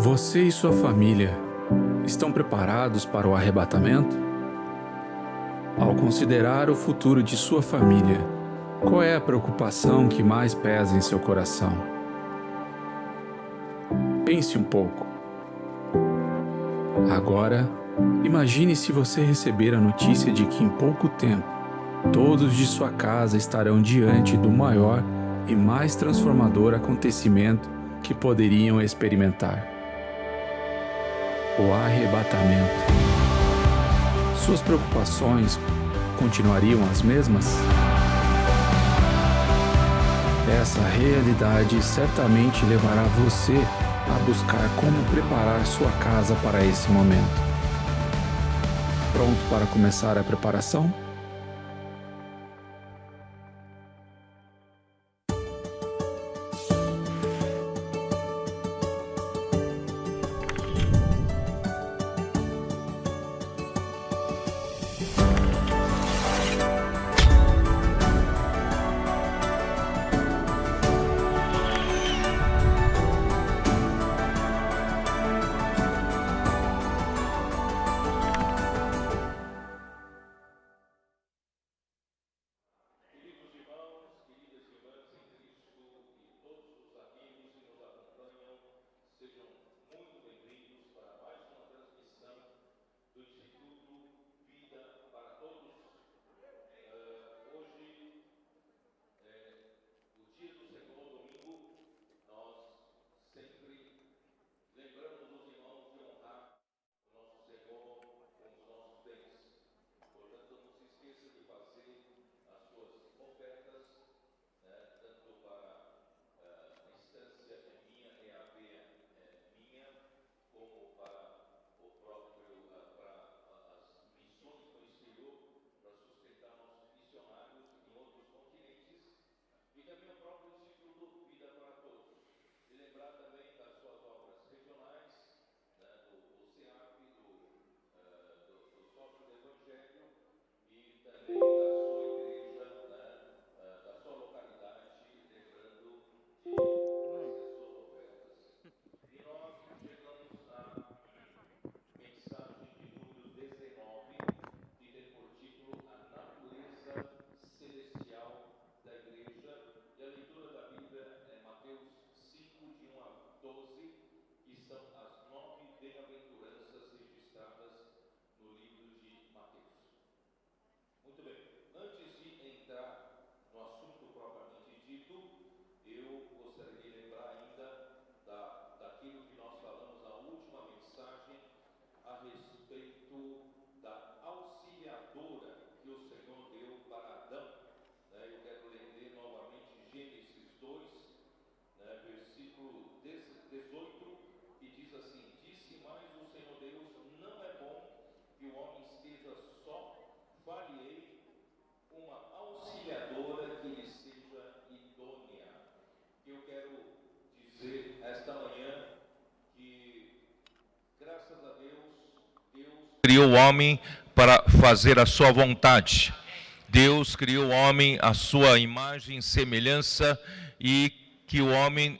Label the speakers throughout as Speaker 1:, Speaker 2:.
Speaker 1: Você e sua família estão preparados para o arrebatamento? Ao considerar o futuro de sua família, qual é a preocupação que mais pesa em seu coração? Pense um pouco. Agora, imagine se você receber a notícia de que em pouco tempo, todos de sua casa estarão diante do maior e mais transformador acontecimento que poderiam experimentar: o arrebatamento. Suas preocupações continuariam as mesmas? Essa realidade certamente levará você a buscar como preparar sua casa para esse momento. Pronto para começar a preparação?
Speaker 2: Criou o homem para fazer a sua vontade. Deus criou o homem à sua imagem e semelhança, e que o homem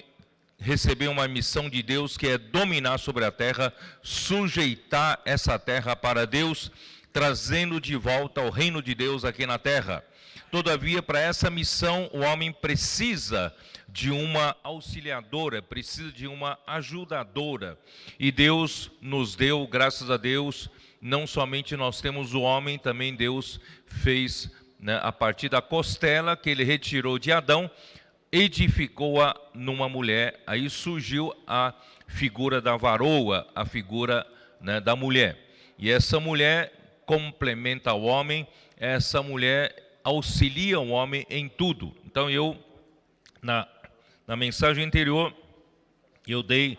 Speaker 2: recebeu uma missão de Deus, que é dominar sobre a terra, sujeitar essa terra para Deus, trazendo de volta o reino de Deus aqui na terra. Todavia, para essa missão, o homem precisa de uma auxiliadora, precisa de uma ajudadora. E Deus nos deu, graças a Deus, não somente nós temos o homem, também Deus fez, a partir da costela que ele retirou de Adão, edificou-a numa mulher. Aí surgiu a figura da varoa, a figura, da mulher. E essa mulher complementa o homem, essa mulher auxilia o homem em tudo. Então eu, na mensagem anterior, eu dei,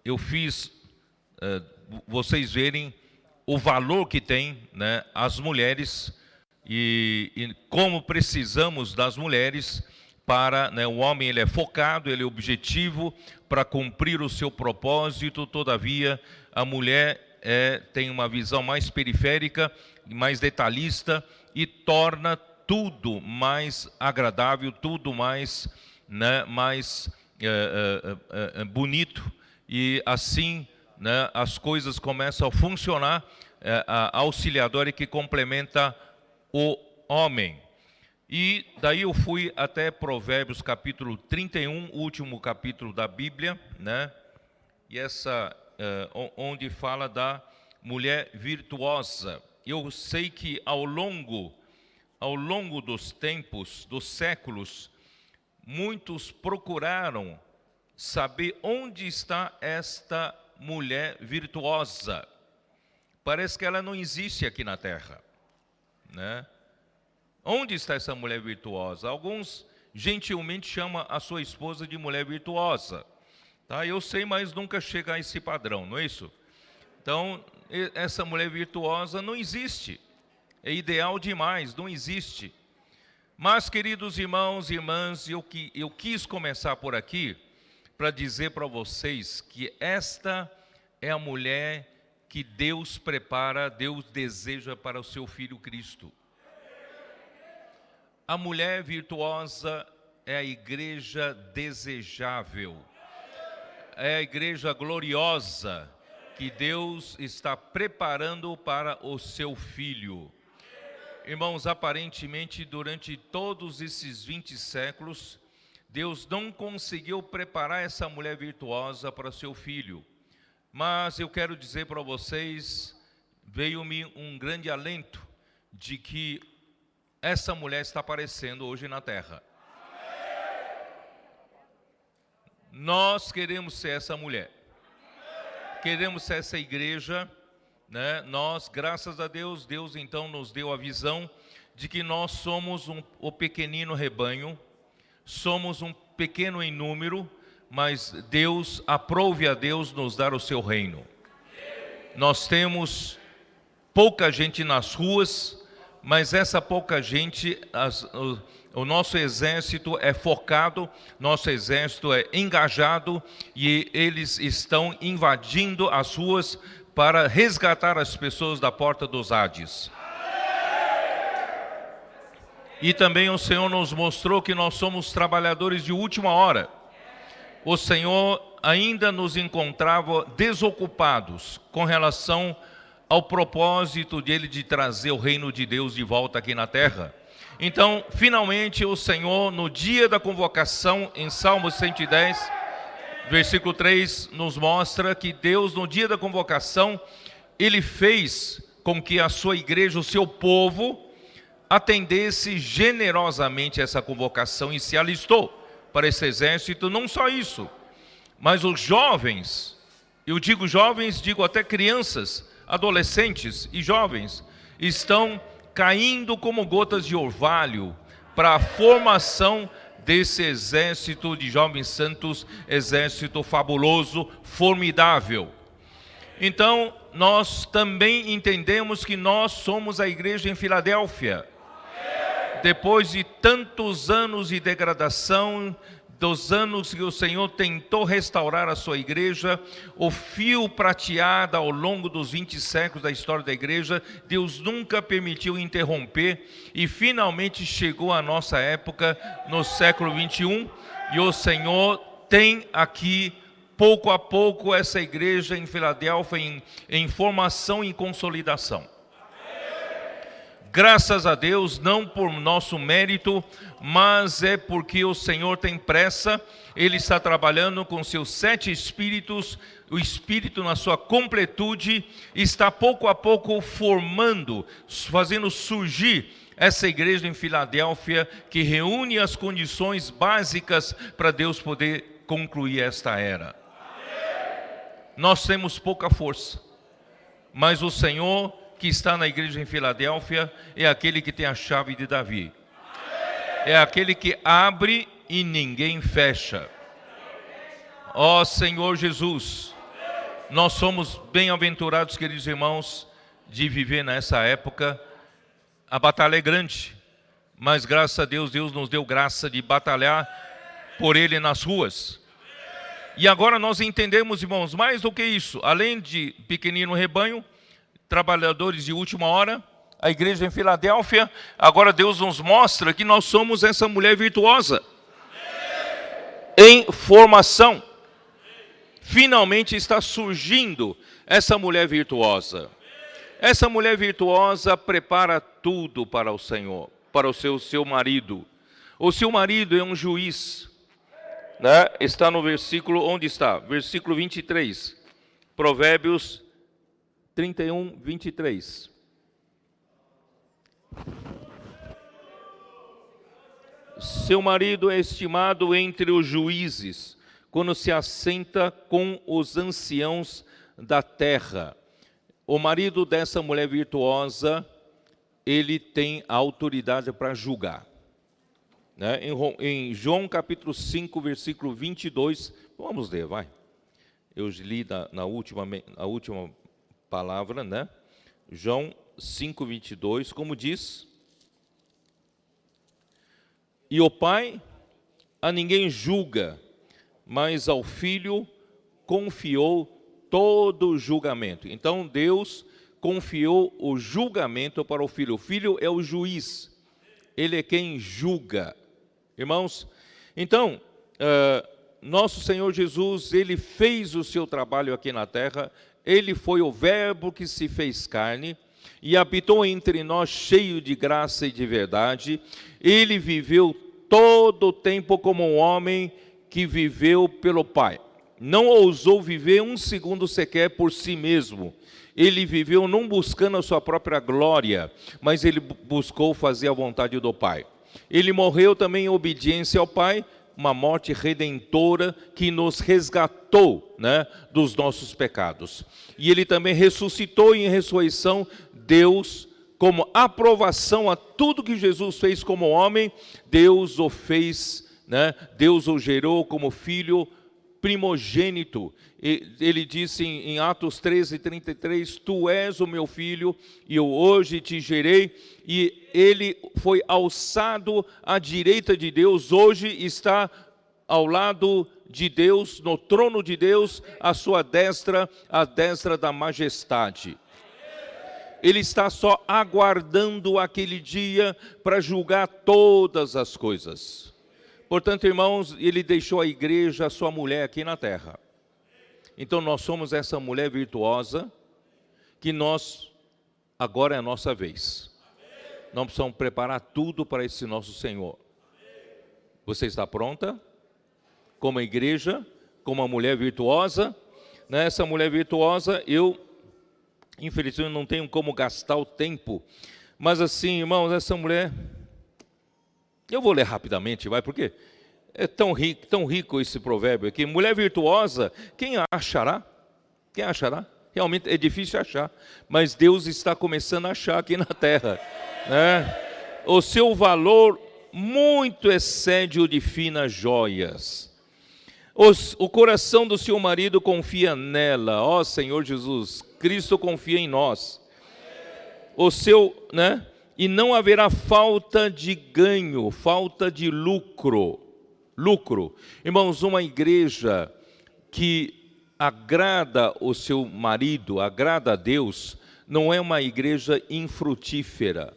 Speaker 2: eu fiz vocês verem o valor que tem, as mulheres, e como precisamos das mulheres para, o homem ele é focado, ele é objetivo para cumprir o seu propósito. Todavia a mulher tem uma visão mais periférica, mais detalhista, e torna tudo mais agradável, tudo mais, mais bonito, e assim, né, as coisas começam a funcionar, a auxiliadora que complementa o homem. E daí eu fui até Provérbios capítulo 31, último capítulo da Bíblia, né? E onde fala da mulher virtuosa. Eu sei que ao longo dos tempos, dos séculos, muitos procuraram saber onde está esta mulher virtuosa. Parece que ela não existe aqui na Terra, né? Onde está essa mulher virtuosa? Alguns gentilmente chamam a sua esposa de mulher virtuosa. Tá? Eu sei, mas nunca chega a esse padrão, não é isso? Então, essa mulher virtuosa não existe. É ideal demais, não existe. Mas, queridos irmãos e irmãs, eu quis começar por aqui para dizer para vocês que esta é a mulher que Deus prepara, Deus deseja para o seu Filho Cristo. A mulher virtuosa é a igreja desejável, é a igreja gloriosa que Deus está preparando para o seu Filho. Irmãos, aparentemente, durante todos esses 20 séculos, Deus não conseguiu preparar essa mulher virtuosa para o seu Filho. Mas eu quero dizer para vocês, veio-me um grande alento de que essa mulher está aparecendo hoje na terra. Nós queremos ser essa mulher. Queremos ser essa igreja, né? Nós, graças a Deus, Deus então nos deu a visão de que nós somos o pequenino rebanho, somos um pequeno em número, mas Deus, aprove a Deus nos dar o seu reino. Nós temos pouca gente nas ruas, mas essa pouca gente, o nosso exército é focado, nosso exército é engajado e eles estão invadindo as ruas para resgatar as pessoas da porta dos Hades. E também o Senhor nos mostrou que nós somos trabalhadores de última hora. O Senhor ainda nos encontrava desocupados com relação ao propósito dele de trazer o reino de Deus de volta aqui na terra. Então, finalmente, o Senhor, no dia da convocação, em Salmo 110, versículo 3, nos mostra que Deus, no dia da convocação, Ele fez com que a sua igreja, o seu povo, atendesse generosamente essa convocação e se alistou para esse exército. Não só isso, mas os jovens, eu digo jovens, digo até crianças, adolescentes e jovens, estão caindo como gotas de orvalho para a formação desse exército de jovens santos, exército fabuloso, formidável. Então, nós também entendemos que nós somos a igreja em Filadélfia. Depois de tantos anos de degradação, dos anos que o Senhor tentou restaurar a sua igreja, o fio prateado ao longo dos 20 séculos da história da igreja, Deus nunca permitiu interromper, e finalmente chegou a nossa época, no século 21, e o Senhor tem aqui, pouco a pouco, essa igreja em Filadélfia em formação e consolidação. Graças a Deus, não por nosso mérito, mas é porque o Senhor tem pressa. Ele está trabalhando com seus 7 espíritos, o espírito na sua completude, está pouco a pouco formando, fazendo surgir essa igreja em Filadélfia, que reúne as condições básicas para Deus poder concluir esta era. Nós temos pouca força, mas o Senhor que está na igreja em Filadélfia é aquele que tem a chave de Davi. É aquele que abre e ninguém fecha. Ó Senhor Jesus, nós somos bem-aventurados, queridos irmãos, de viver nessa época. A batalha é grande, mas graças a Deus, Deus nos deu graça de batalhar por Ele nas ruas. E agora nós entendemos, irmãos, mais do que isso, além de pequenino rebanho, trabalhadores de última hora, a igreja em Filadélfia, agora Deus nos mostra que nós somos essa mulher virtuosa. em formação. Finalmente está surgindo essa mulher virtuosa. Essa mulher virtuosa prepara tudo para o Senhor, para o seu marido. O seu marido é um juiz, né? Está no versículo, onde está? Versículo 23. Provérbios 31, 23. Seu marido é estimado entre os juízes, quando se assenta com os anciãos da terra. O marido dessa mulher virtuosa, ele tem a autoridade para julgar. Né? Em João capítulo 5, versículo 22, vamos ler, vai. Eu li na última palavra, né? João 5, 22, como diz: e o Pai a ninguém julga, mas ao Filho confiou todo o julgamento. Então Deus confiou o julgamento para o Filho. O Filho é o juiz, ele é quem julga. Irmãos, então, nosso Senhor Jesus, ele fez o seu trabalho aqui na terra, ele foi o Verbo que se fez carne e habitou entre nós cheio de graça e de verdade. Ele viveu todo o tempo como um homem que viveu pelo Pai. Não ousou viver um segundo sequer por si mesmo. Ele viveu não buscando a sua própria glória, mas ele buscou fazer a vontade do Pai. Ele morreu também em obediência ao Pai, uma morte redentora que nos resgatou, né, dos nossos pecados. E ele também ressuscitou, e em ressurreição, Deus, como aprovação a tudo que Jesus fez como homem, Deus o fez, né, Deus o gerou como filho primogênito. Ele disse em Atos 13, 33, tu és o meu filho, e eu hoje te gerei. E ele foi alçado à direita de Deus, hoje está ao lado de Deus, no trono de Deus, à sua destra, a destra da majestade. Ele está só aguardando aquele dia para julgar todas as coisas. Portanto, irmãos, ele deixou a igreja, a sua mulher aqui na terra. Então nós somos essa mulher virtuosa, que agora é a nossa vez. Nós precisamos preparar tudo para esse nosso Senhor. Você está pronta? Como a igreja, como uma mulher virtuosa? Essa mulher virtuosa, infelizmente não tenho como gastar o tempo, mas assim, irmãos, essa mulher... Eu vou ler rapidamente, porque é tão rico esse provérbio aqui. Mulher virtuosa, quem achará? Quem achará? Realmente é difícil achar, mas Deus está começando a achar aqui na terra, né? O seu valor muito excede o de finas joias. O coração do seu marido confia nela. Ó Senhor Jesus, Cristo confia em nós. E não haverá falta de ganho, falta de lucro. Irmãos, uma igreja que agrada o seu marido, agrada a Deus, não é uma igreja infrutífera.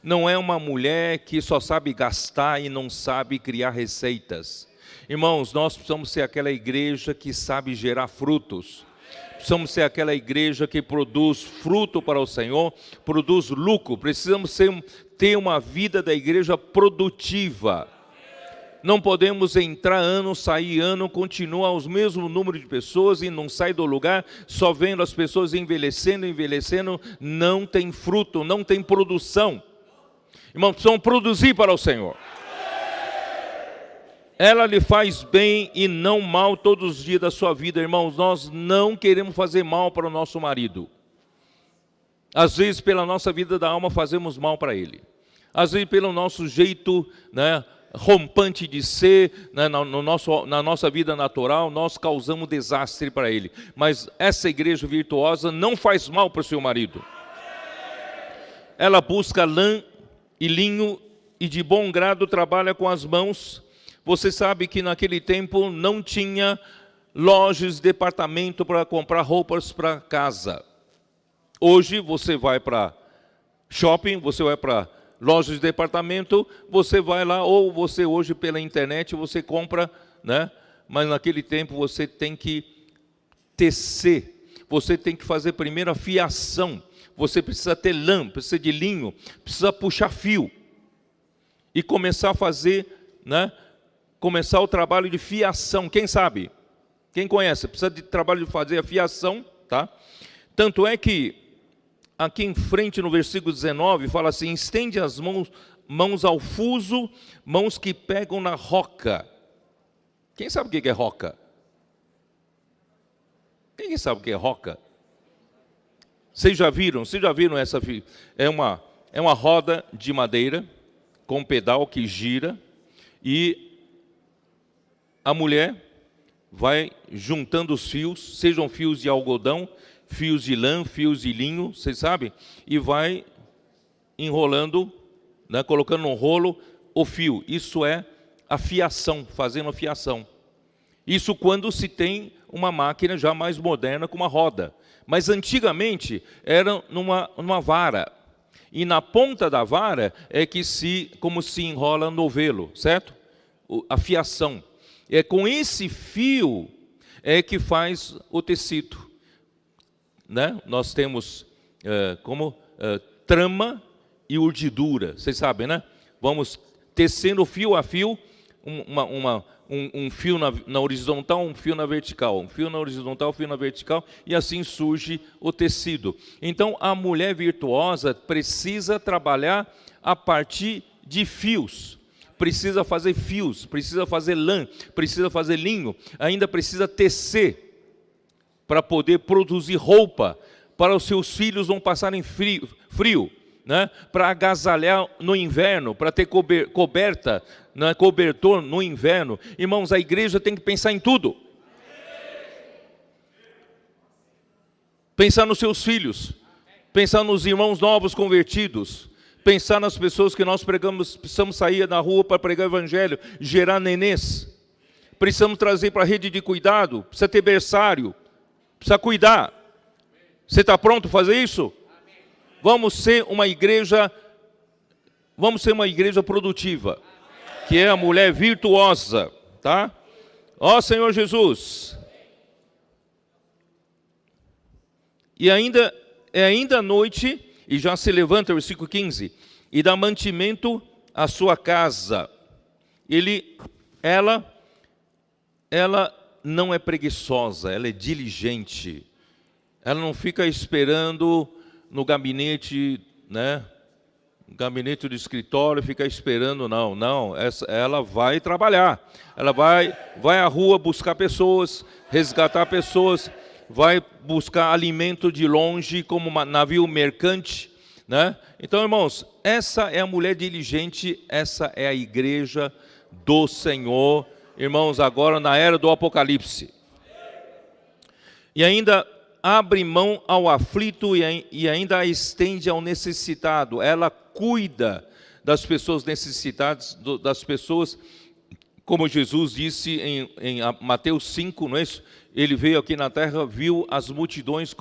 Speaker 2: Não é uma mulher que só sabe gastar e não sabe criar receitas. Irmãos, nós precisamos ser aquela igreja que sabe gerar frutos. Precisamos ser aquela igreja que produz fruto para o Senhor, produz lucro. Precisamos ter uma vida da igreja produtiva. Não podemos entrar ano, sair ano, continuar os mesmos números de pessoas e não sai do lugar, só vendo as pessoas envelhecendo, não tem fruto, não tem produção. Irmãos, precisamos produzir para o Senhor. Ela lhe faz bem e não mal todos os dias da sua vida. Irmãos, nós não queremos fazer mal para o nosso marido. Às vezes, pela nossa vida da alma, fazemos mal para ele. Às vezes, pelo nosso jeito, rompante de ser, na nossa vida natural, nós causamos desastre para ele. Mas essa igreja virtuosa não faz mal para o seu marido. Ela busca lã e linho e de bom grado trabalha com as mãos. Você sabe que naquele tempo não tinha lojas, departamento para comprar roupas para casa. Hoje você vai para shopping, você vai para lojas de departamento, você vai lá, ou você hoje pela internet, você compra né? Mas naquele tempo você tem que tecer, você tem que fazer primeiro a fiação, você precisa ter lã, precisa de linho, precisa puxar fio e começar a fazer, né? Começar o trabalho de fiação. Quem sabe? Quem conhece? Precisa de trabalho de fazer a fiação, tá? Tanto é que aqui em frente no versículo 19 fala assim: estende as mãos ao fuso, mãos que pegam na roca. Quem sabe o que é roca? Quem sabe o que é roca? Vocês já viram essa? É uma roda de madeira com um pedal que gira e a mulher vai juntando os fios, sejam fios de algodão, fios de lã, fios de linho, vocês sabem, e vai enrolando, né, colocando no rolo o fio. Isso é a fiação, fazendo a fiação. Isso quando se tem uma máquina já mais moderna com uma roda. Mas antigamente era numa vara. E na ponta da vara é que como se enrola novelo, certo? A fiação. É com esse fio é que faz o tecido, né? Nós temos trama e urdidura, vocês sabem, né? Vamos tecendo fio a fio, um fio na horizontal, um fio na vertical, um fio na horizontal, um fio na vertical, e assim surge o tecido. Então, a mulher virtuosa precisa trabalhar a partir de fios. Precisa fazer fios, precisa fazer lã, precisa fazer linho, ainda precisa tecer para poder produzir roupa, para os seus filhos não passarem frio, né? Para agasalhar no inverno, para ter coberta, né? Cobertor no inverno. Irmãos, a igreja tem que pensar em tudo. Pensar nos seus filhos, pensar nos irmãos novos convertidos, pensar nas pessoas que nós pregamos, precisamos sair na rua para pregar o evangelho, gerar nenês. Precisamos trazer para a rede de cuidado, precisa ter berçário, precisa cuidar. Você está pronto para fazer isso? Vamos ser uma igreja produtiva, que é a mulher virtuosa, tá? Ó Senhor Jesus. E ainda à noite, e já se levanta, versículo 15, e dá mantimento à sua casa. Ela não é preguiçosa, ela é diligente. Ela não fica esperando no gabinete, né? No gabinete do escritório, fica esperando, não. Ela vai trabalhar. Ela vai à rua buscar pessoas, resgatar pessoas, vai buscar alimento de longe, como um navio mercante, né? Então, irmãos, essa é a mulher diligente, essa é a igreja do Senhor, irmãos, agora na era do Apocalipse. E ainda abre mão ao aflito e ainda a estende ao necessitado. Ela cuida das pessoas necessitadas, das pessoas, como Jesus disse em Mateus 5, não é isso? Ele veio aqui na terra, viu as multidões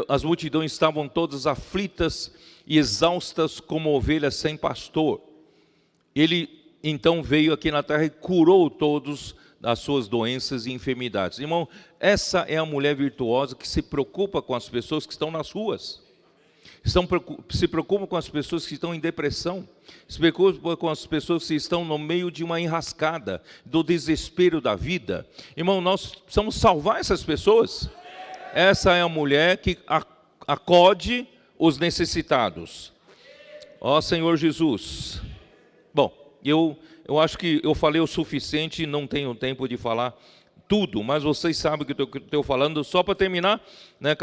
Speaker 2: as multidões estavam todas aflitas e exaustas como ovelhas sem pastor. Ele então veio aqui na terra e curou todos das suas doenças e enfermidades. Irmão, essa é a mulher virtuosa que se preocupa com as pessoas que estão nas ruas. Se preocupa com as pessoas que estão em depressão, se preocupa com as pessoas que estão no meio de uma enrascada, do desespero da vida. Irmão, nós precisamos salvar essas pessoas. Essa é a mulher que acode os necessitados. Ó Senhor Jesus. Bom, eu acho que eu falei o suficiente, não tenho tempo de falar tudo, mas vocês sabem o que eu estou falando. Só para terminar, né,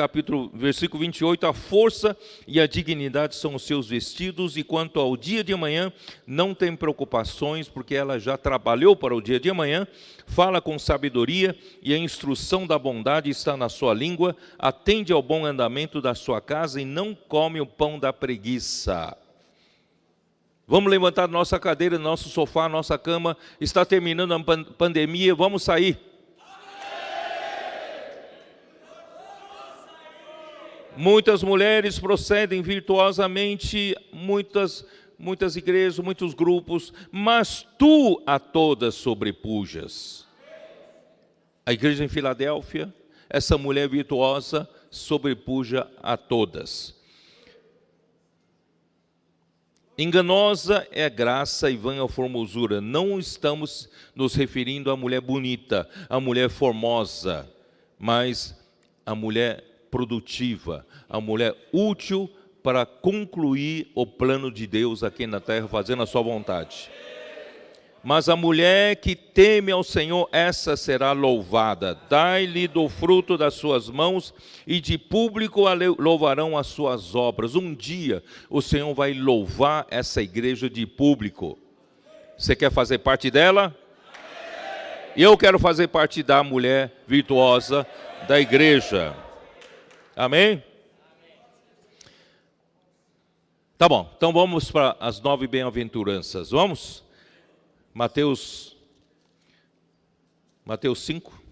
Speaker 2: versículo 28, a força e a dignidade são os seus vestidos, e quanto ao dia de amanhã, não tem preocupações, porque ela já trabalhou para o dia de amanhã, fala com sabedoria, e a instrução da bondade está na sua língua, atende ao bom andamento da sua casa, e não come o pão da preguiça. Vamos levantar nossa cadeira, nosso sofá, nossa cama, está terminando a pandemia, vamos sair. Muitas mulheres procedem virtuosamente, muitas igrejas, muitos grupos, mas tu a todas sobrepujas. A igreja em Filadélfia, essa mulher virtuosa sobrepuja a todas. Enganosa é a graça e vã a formosura. Não estamos nos referindo à mulher bonita, à mulher formosa, mas à mulher produtiva, à mulher útil para concluir o plano de Deus aqui na terra, fazendo a sua vontade. Mas a mulher que teme ao Senhor, essa será louvada. Dai-lhe do fruto das suas mãos, e de público louvarão as suas obras. Um dia o Senhor vai louvar essa igreja de público. Você quer fazer parte dela? E eu quero fazer parte da mulher virtuosa da igreja. Amém? Tá bom, então vamos para as 9 bem-aventuranças. Vamos? Mateus 5.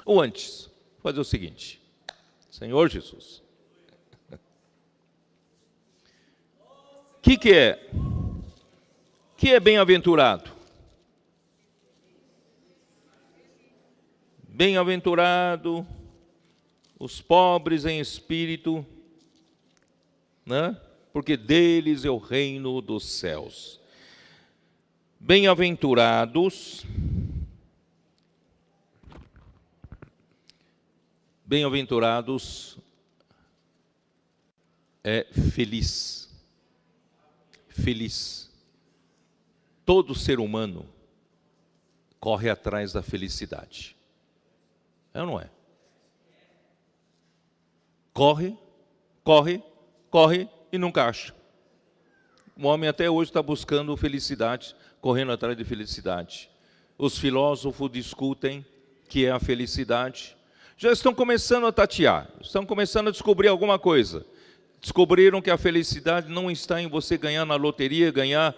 Speaker 2: Ou antes, vou fazer o seguinte. Senhor Jesus. Que é bem-aventurado? Bem-aventurado os pobres em espírito, né? Porque deles é o reino dos céus. Bem-aventurados é feliz. Feliz. Todo ser humano corre atrás da felicidade. É ou não é? Corre e nunca acha. O homem até hoje está buscando felicidade, correndo atrás de felicidade. Os filósofos discutem que é a felicidade. Já estão começando a tatear, estão começando a descobrir alguma coisa. Descobriram que a felicidade não está em você ganhar na loteria, ganhar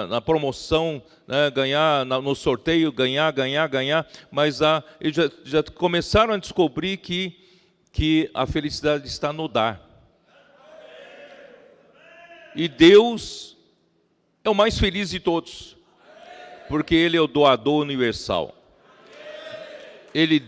Speaker 2: na promoção, né, ganhar no sorteio, ganhar, mas eles já começaram a descobrir que a felicidade está no dar. E Deus é o mais feliz de todos, porque Ele é o doador universal. Ele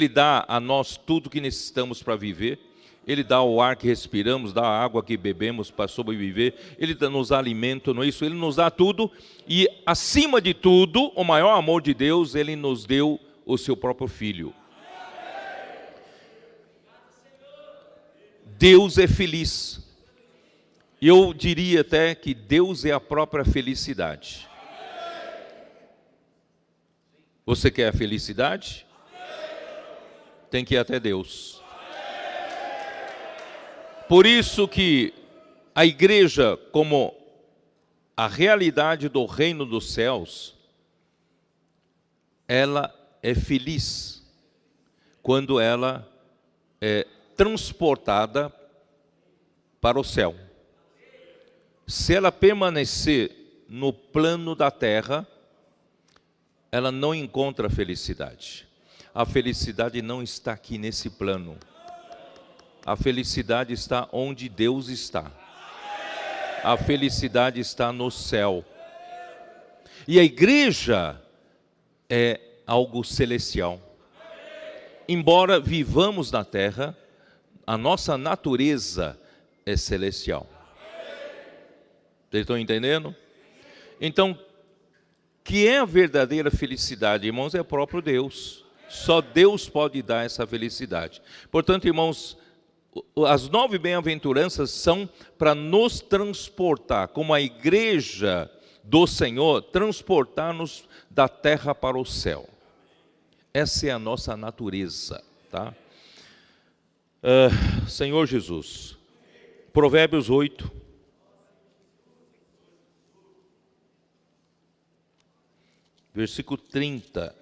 Speaker 2: dá a nós tudo que necessitamos para viver. Ele dá o ar que respiramos, dá a água que bebemos para sobreviver. Ele nos alimenta, não é isso? Ele nos dá tudo. E, acima de tudo, o maior amor de Deus, Ele nos deu o seu próprio Filho. Deus é feliz. Eu diria até que Deus é a própria felicidade. Você quer a felicidade? Tem que ir até Deus. Por isso que a igreja, como a realidade do reino dos céus, ela é feliz quando ela é transportada para o céu. Se ela permanecer no plano da terra, ela não encontra felicidade. A felicidade não está aqui nesse plano. A felicidade está onde Deus está. A felicidade está no céu. E a igreja é algo celestial. Embora vivamos na terra, a nossa natureza é celestial. Vocês estão entendendo? Então, que é a verdadeira felicidade, irmãos, é o próprio Deus. Só Deus pode dar essa felicidade. Portanto, irmãos, as 9 bem-aventuranças são para nos transportar, como a igreja do Senhor, transportar-nos da terra para o céu. Essa é a nossa natureza, tá? Senhor Jesus, Provérbios 8. Versículo 30.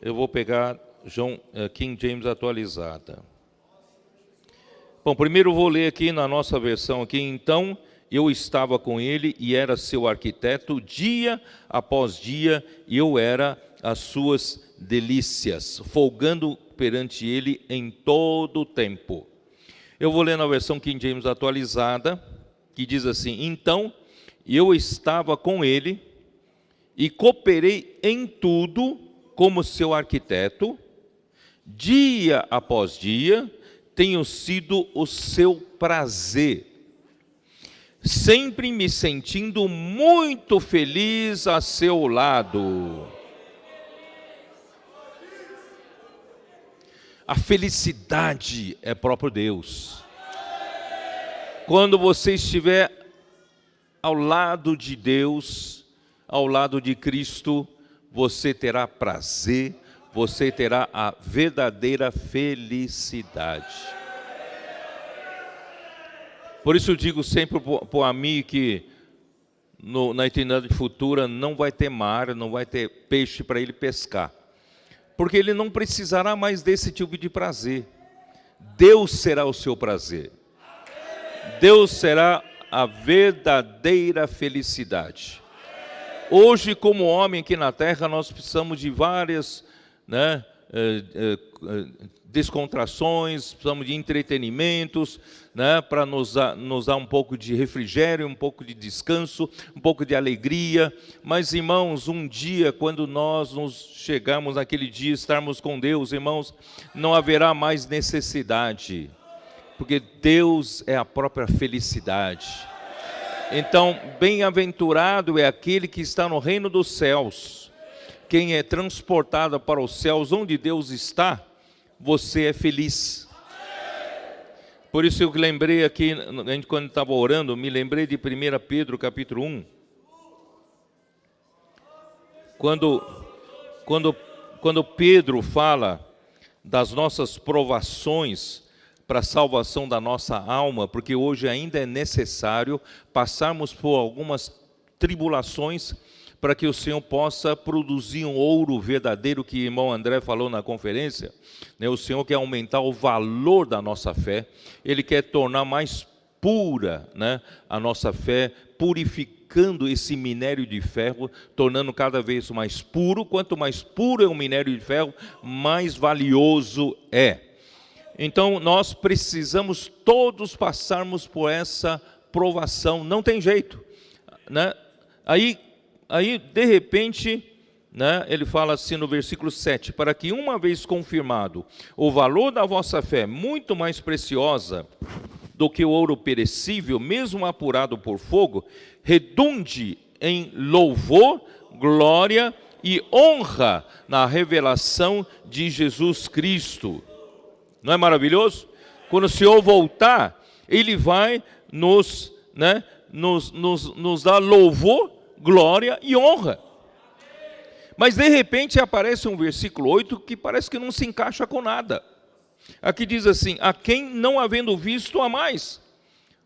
Speaker 2: Eu vou pegar King James atualizada. Bom, primeiro eu vou ler aqui na nossa versão aqui. Então eu estava com ele e era seu arquiteto, dia após dia, e eu era as suas delícias, folgando perante ele em todo o tempo. Eu vou ler na versão King James atualizada, que diz assim: então eu estava com ele e cooperei em tudo como seu arquiteto, dia após dia, tenho sido o seu prazer, sempre me sentindo muito feliz a seu lado. A felicidade é próprio Deus. Quando você estiver ao lado de Deus, ao lado de Cristo, você terá prazer, você terá a verdadeira felicidade. Por isso eu digo sempre para o amigo que na eternidade futura não vai ter mar, não vai ter peixe para ele pescar. Porque ele não precisará mais desse tipo de prazer. Deus será o seu prazer. Deus será a verdadeira felicidade. Hoje, como homem aqui na terra, nós precisamos de várias descontrações, precisamos de entretenimentos, para nos dar um pouco de refrigério, um pouco de descanso, um pouco de alegria. Mas, irmãos, um dia, quando nós nos chegarmos naquele dia, estarmos com Deus, irmãos, não haverá mais necessidade, porque Deus é a própria felicidade. Então, bem-aventurado é aquele que está no reino dos céus. Quem é transportado para os céus, onde Deus está, você é feliz. Por isso eu lembrei aqui, quando estava orando, me lembrei de 1 Pedro capítulo 1. Quando Pedro fala das nossas provações para a salvação da nossa alma, porque hoje ainda é necessário passarmos por algumas tribulações para que o Senhor possa produzir um ouro verdadeiro, que o irmão André falou na conferência. O Senhor quer aumentar o valor da nossa fé, Ele quer tornar mais pura a nossa fé, purificando esse minério de ferro, tornando cada vez mais puro. Quanto mais puro é o minério de ferro, mais valioso é. Então nós precisamos todos passarmos por essa provação, não tem jeito. Aí, de repente, ele fala assim no versículo 7, para que uma vez confirmado o valor da vossa fé, muito mais preciosa do que o ouro perecível, mesmo apurado por fogo, redunde em louvor, glória e honra na revelação de Jesus Cristo. Não é maravilhoso? Quando o Senhor voltar, Ele vai nos dar louvor, glória e honra. Mas de repente aparece um versículo 8 que parece que não se encaixa com nada. Aqui diz assim: a quem não havendo visto a mais.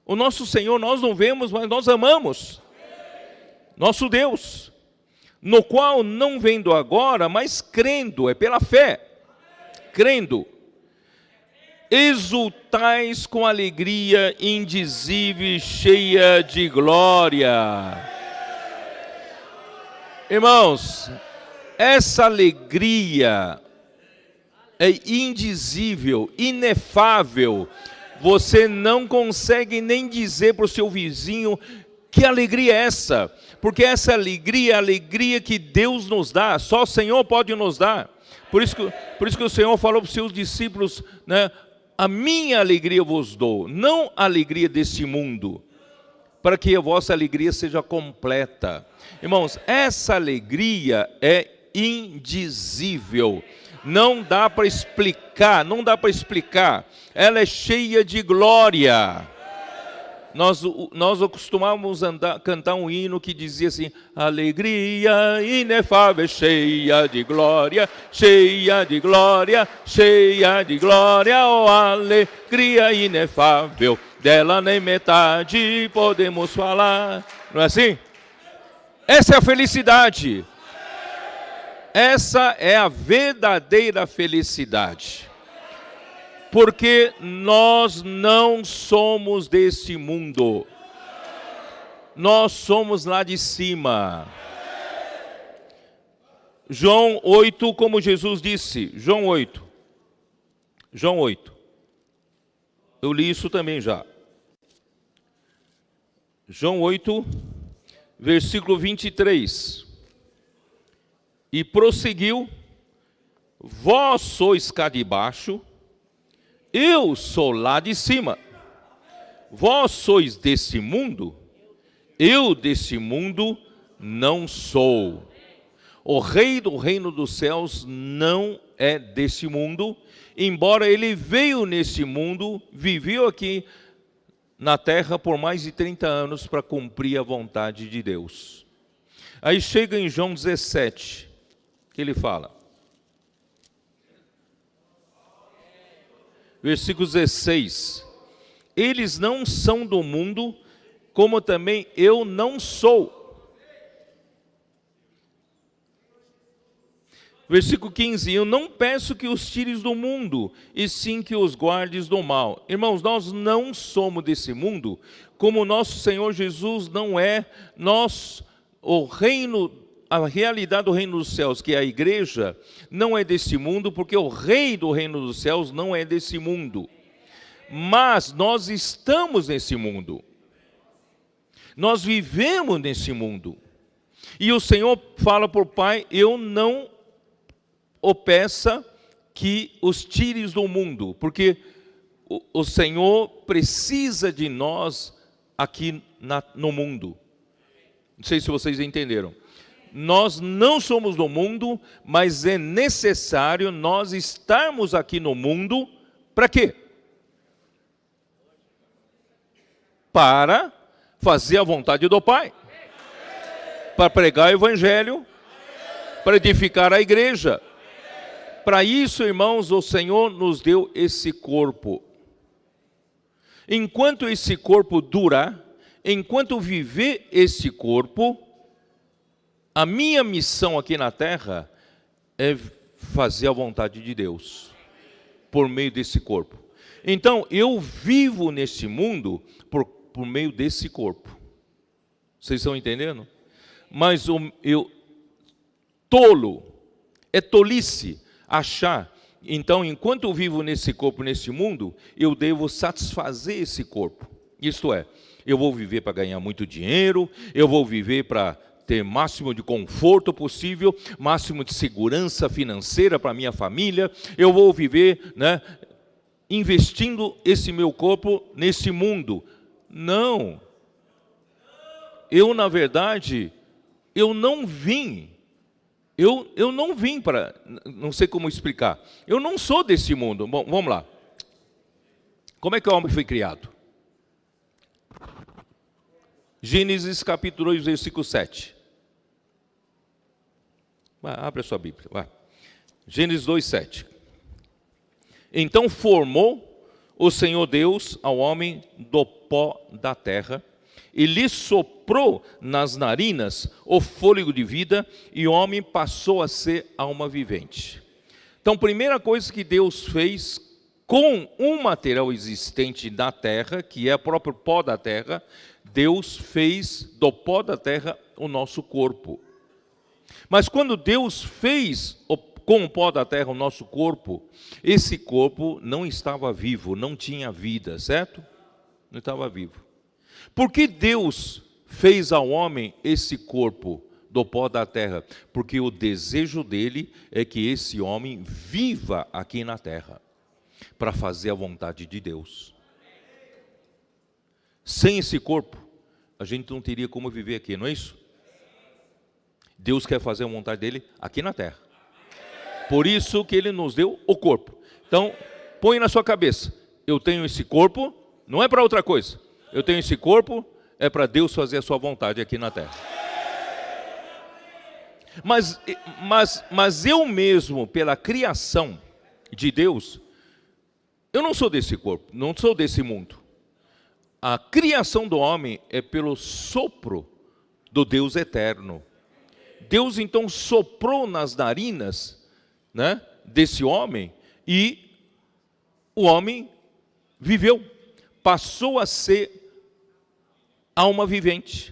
Speaker 2: O nosso Senhor nós não vemos, mas nós amamos. Nosso Deus, no qual não vendo agora, mas crendo, é pela fé, crendo, exultais com alegria indizível, cheia de glória. Irmãos, essa alegria é indizível, inefável. Você não consegue nem dizer para o seu vizinho que alegria é essa, porque essa alegria é a alegria que Deus nos dá, só o Senhor pode nos dar. Por isso que o Senhor falou para os seus discípulos, a minha alegria eu vos dou, não a alegria deste mundo, para que a vossa alegria seja completa. Irmãos, essa alegria é indizível, não dá para explicar, ela é cheia de glória. Nós costumávamos cantar um hino que dizia assim: alegria inefável, cheia de glória, cheia de glória, cheia de glória, oh alegria inefável, dela nem metade podemos falar. Não é assim? Essa é a felicidade. Essa é a verdadeira felicidade. Porque nós não somos deste mundo. Nós somos lá de cima. João 8, como Jesus disse, João 8. João 8. Eu li isso também já. João 8, versículo 23. E prosseguiu: vós sois cá de baixo, eu sou lá de cima. Vós sois desse mundo, eu desse mundo não sou. O rei do reino dos céus não é desse mundo, embora ele veio nesse mundo, viveu aqui na terra por mais de 30 anos para cumprir a vontade de Deus. Aí chega em João 17, que ele fala, versículo 16: eles não são do mundo, como também eu não sou. Versículo 15: eu não peço que os tires do mundo, e sim que os guardes do mal. Irmãos, nós não somos desse mundo, como nosso Senhor Jesus não é. O reino, a realidade do reino dos céus, que é a igreja, não é desse mundo, porque o rei do reino dos céus não é desse mundo. Mas nós estamos nesse mundo. Nós vivemos nesse mundo. E o Senhor fala por Pai: eu não o peça que os tires do mundo, porque o Senhor precisa de nós aqui no mundo. Não sei se vocês entenderam. Nós não somos do mundo, mas é necessário nós estarmos aqui no mundo, para quê? Para fazer a vontade do Pai, para pregar o Evangelho, para edificar a igreja. Para isso, irmãos, o Senhor nos deu esse corpo. Enquanto esse corpo durar, enquanto viver esse corpo, a minha missão aqui na terra é fazer a vontade de Deus, por meio desse corpo. Então, eu vivo nesse mundo por meio desse corpo. Vocês estão entendendo? Mas é tolice achar, então, enquanto eu vivo nesse corpo, nesse mundo, eu devo satisfazer esse corpo. Isto é, eu vou viver para ganhar muito dinheiro, eu vou viver para ter máximo de conforto possível, máximo de segurança financeira para minha família, eu vou viver, investindo esse meu corpo nesse mundo. Não. Na verdade, eu não vim para, não sei como explicar, eu não sou desse mundo. Bom, vamos lá. Como é que o homem foi criado? Gênesis capítulo 2, versículo 7. Abre a sua Bíblia. Vai. Gênesis 2, 7. Então formou o Senhor Deus ao homem do pó da terra, e lhe soprou nas narinas o fôlego de vida, e o homem passou a ser alma vivente. Então, primeira coisa que Deus fez com um material existente na terra, que é o próprio pó da terra, Deus fez do pó da terra o nosso corpo. Mas quando Deus fez com o pó da terra o nosso corpo, esse corpo não estava vivo, não tinha vida, certo? Não estava vivo. Por que Deus fez ao homem esse corpo do pó da terra? Porque o desejo dele é que esse homem viva aqui na terra, para fazer a vontade de Deus. Sem esse corpo, a gente não teria como viver aqui, não é isso? Deus quer fazer a vontade dele aqui na terra. Por isso que ele nos deu o corpo. Então, põe na sua cabeça: eu tenho esse corpo, não é para outra coisa. Eu tenho esse corpo, é para Deus fazer a sua vontade aqui na terra. Mas eu mesmo, pela criação de Deus, eu não sou desse corpo, não sou desse mundo. A criação do homem é pelo sopro do Deus eterno. Deus então soprou nas narinas, desse homem, e o homem viveu, passou a ser alma vivente.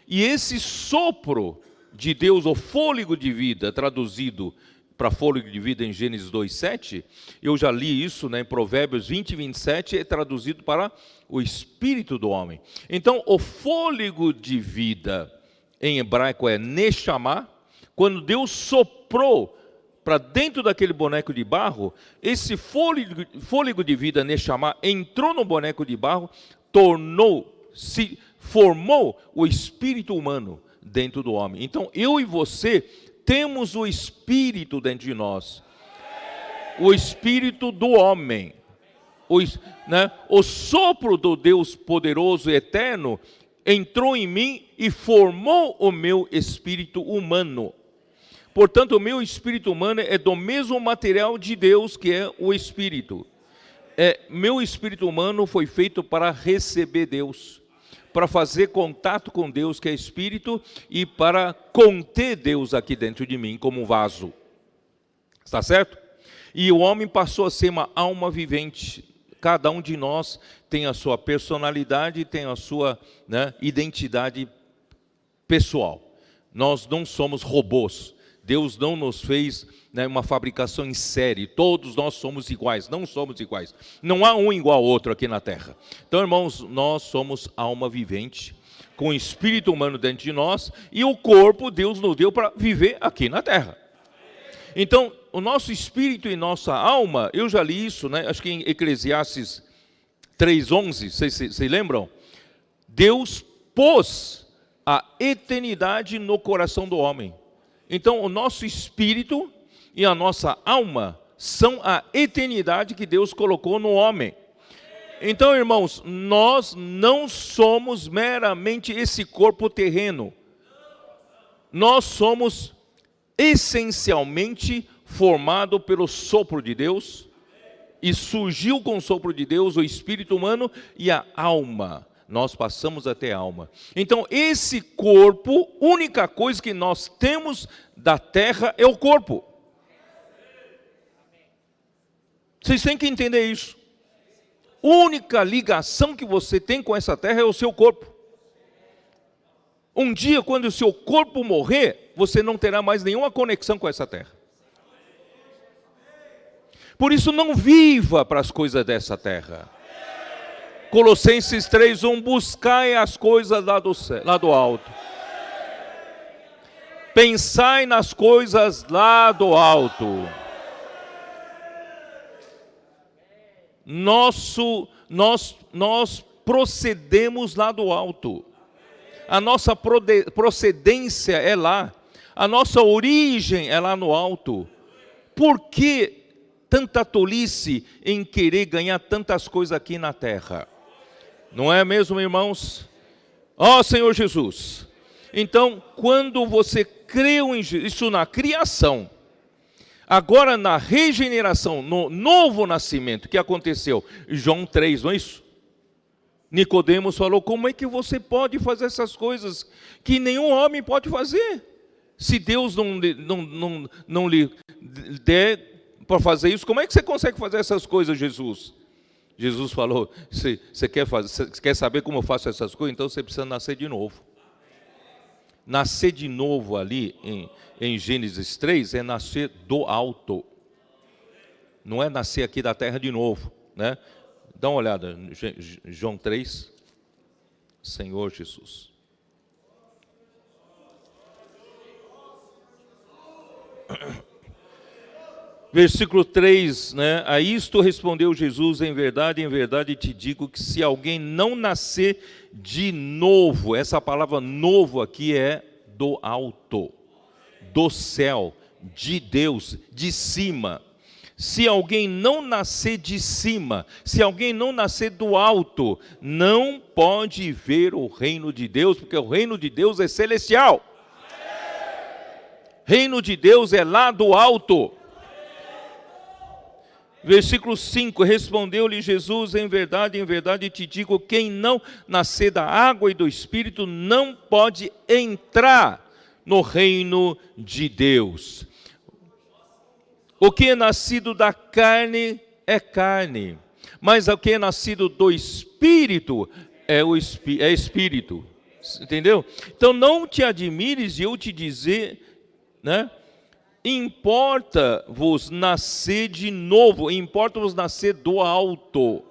Speaker 2: E esse sopro de Deus, o fôlego de vida, traduzido para fôlego de vida em Gênesis 2:7, eu já li isso, né, em Provérbios 20:27, é traduzido para o espírito do homem. Então, o fôlego de vida em hebraico é Neshama. Quando Deus soprou para dentro daquele boneco de barro, esse fôlego de vida Neshama entrou no boneco de barro, formou o espírito humano dentro do homem. Então, eu e você temos o espírito dentro de nós, o espírito do homem, o sopro do Deus poderoso e eterno entrou em mim e formou o meu espírito humano. Portanto, o meu espírito humano é do mesmo material de Deus, que é o espírito. Meu espírito humano foi feito para receber Deus, para fazer contato com Deus, que é espírito, e para conter Deus aqui dentro de mim, como um vaso. Está certo? E o homem passou a ser uma alma vivente. Cada um de nós tem a sua personalidade, tem a sua, identidade pessoal. Nós não somos robôs. Deus não nos fez, uma fabricação em série. Todos nós somos iguais. Não somos iguais. Não há um igual ao outro aqui na terra. Então, irmãos, nós somos alma vivente, com o espírito humano dentro de nós, e o corpo Deus nos deu para viver aqui na terra. Então, o nosso espírito e nossa alma, eu já li isso, acho que em Eclesiastes 3:11, vocês lembram? Deus pôs a eternidade no coração do homem. Então, o nosso espírito e a nossa alma são a eternidade que Deus colocou no homem. Então, irmãos, nós não somos meramente esse corpo terreno. Nós somos essencialmente formado pelo sopro de Deus, e surgiu com o sopro de Deus o espírito humano e a alma. Nós passamos até a alma. Então, esse corpo, única coisa que nós temos da terra é o corpo. Vocês têm que entender isso. Única ligação que você tem com essa terra é o seu corpo. Um dia, quando o seu corpo morrer, você não terá mais nenhuma conexão com essa terra. Por isso, não viva para as coisas dessa terra. Colossenses 3:1, buscai as coisas lá do alto. Pensai nas coisas lá do alto. Nós procedemos lá do alto. A nossa procedência é lá. A nossa origem é lá no alto. Por que tanta tolice em querer ganhar tantas coisas aqui na terra? Não é mesmo, irmãos? Ó Senhor Jesus. Então, quando você creu em Jesus, isso na criação, agora na regeneração, no novo nascimento que aconteceu, João 3, não é isso? Nicodemos falou, como é que você pode fazer essas coisas que nenhum homem pode fazer? Se Deus não lhe der para fazer isso, como é que você consegue fazer essas coisas, Jesus? Jesus falou, você quer saber como eu faço essas coisas? Então você precisa nascer de novo. Nascer de novo ali em Gênesis 3 é nascer do alto. Não é nascer aqui da terra de novo, né? Dá uma olhada, João 3, Senhor Jesus. Versículo 3, A isto respondeu Jesus, em verdade te digo que se alguém não nascer de novo, essa palavra novo aqui é do alto, do céu, de Deus, de cima. Se alguém não nascer de cima, se alguém não nascer do alto, não pode ver o reino de Deus, porque o reino de Deus é celestial. Reino de Deus é lá do alto. Versículo 5, respondeu-lhe Jesus, em verdade te digo, quem não nascer da água e do Espírito não pode entrar no reino de Deus. O que é nascido da carne é carne, mas o que é nascido do Espírito é Espírito. Entendeu? Então não te admires de eu te dizer, né? Importa-vos nascer de novo, importa-vos nascer do alto.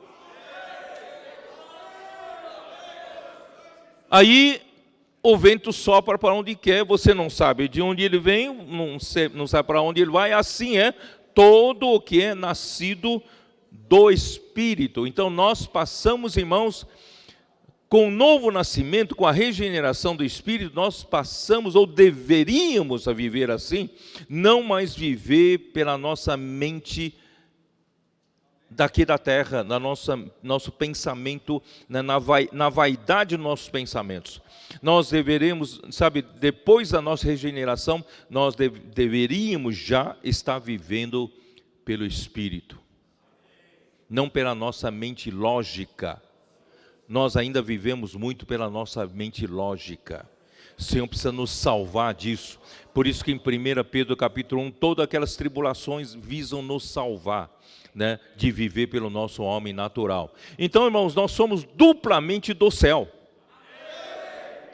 Speaker 2: Aí o vento sopra para onde quer, você não sabe de onde ele vem, não sabe para onde ele vai, assim é todo o que é nascido do Espírito. Então nós passamos, irmãos, com o novo nascimento, com a regeneração do Espírito, nós passamos, ou deveríamos a viver assim, não mais viver pela nossa mente daqui da terra, nosso pensamento, na vaidade dos nossos pensamentos. Nós deveremos, sabe, depois da nossa regeneração, nós deveríamos já estar vivendo pelo Espírito, não pela nossa mente lógica. Nós ainda vivemos muito pela nossa mente lógica. O Senhor precisa nos salvar disso. Por isso que em 1 Pedro capítulo 1, todas aquelas tribulações visam nos salvar, né, de viver pelo nosso homem natural. Então, irmãos, nós somos duplamente do céu.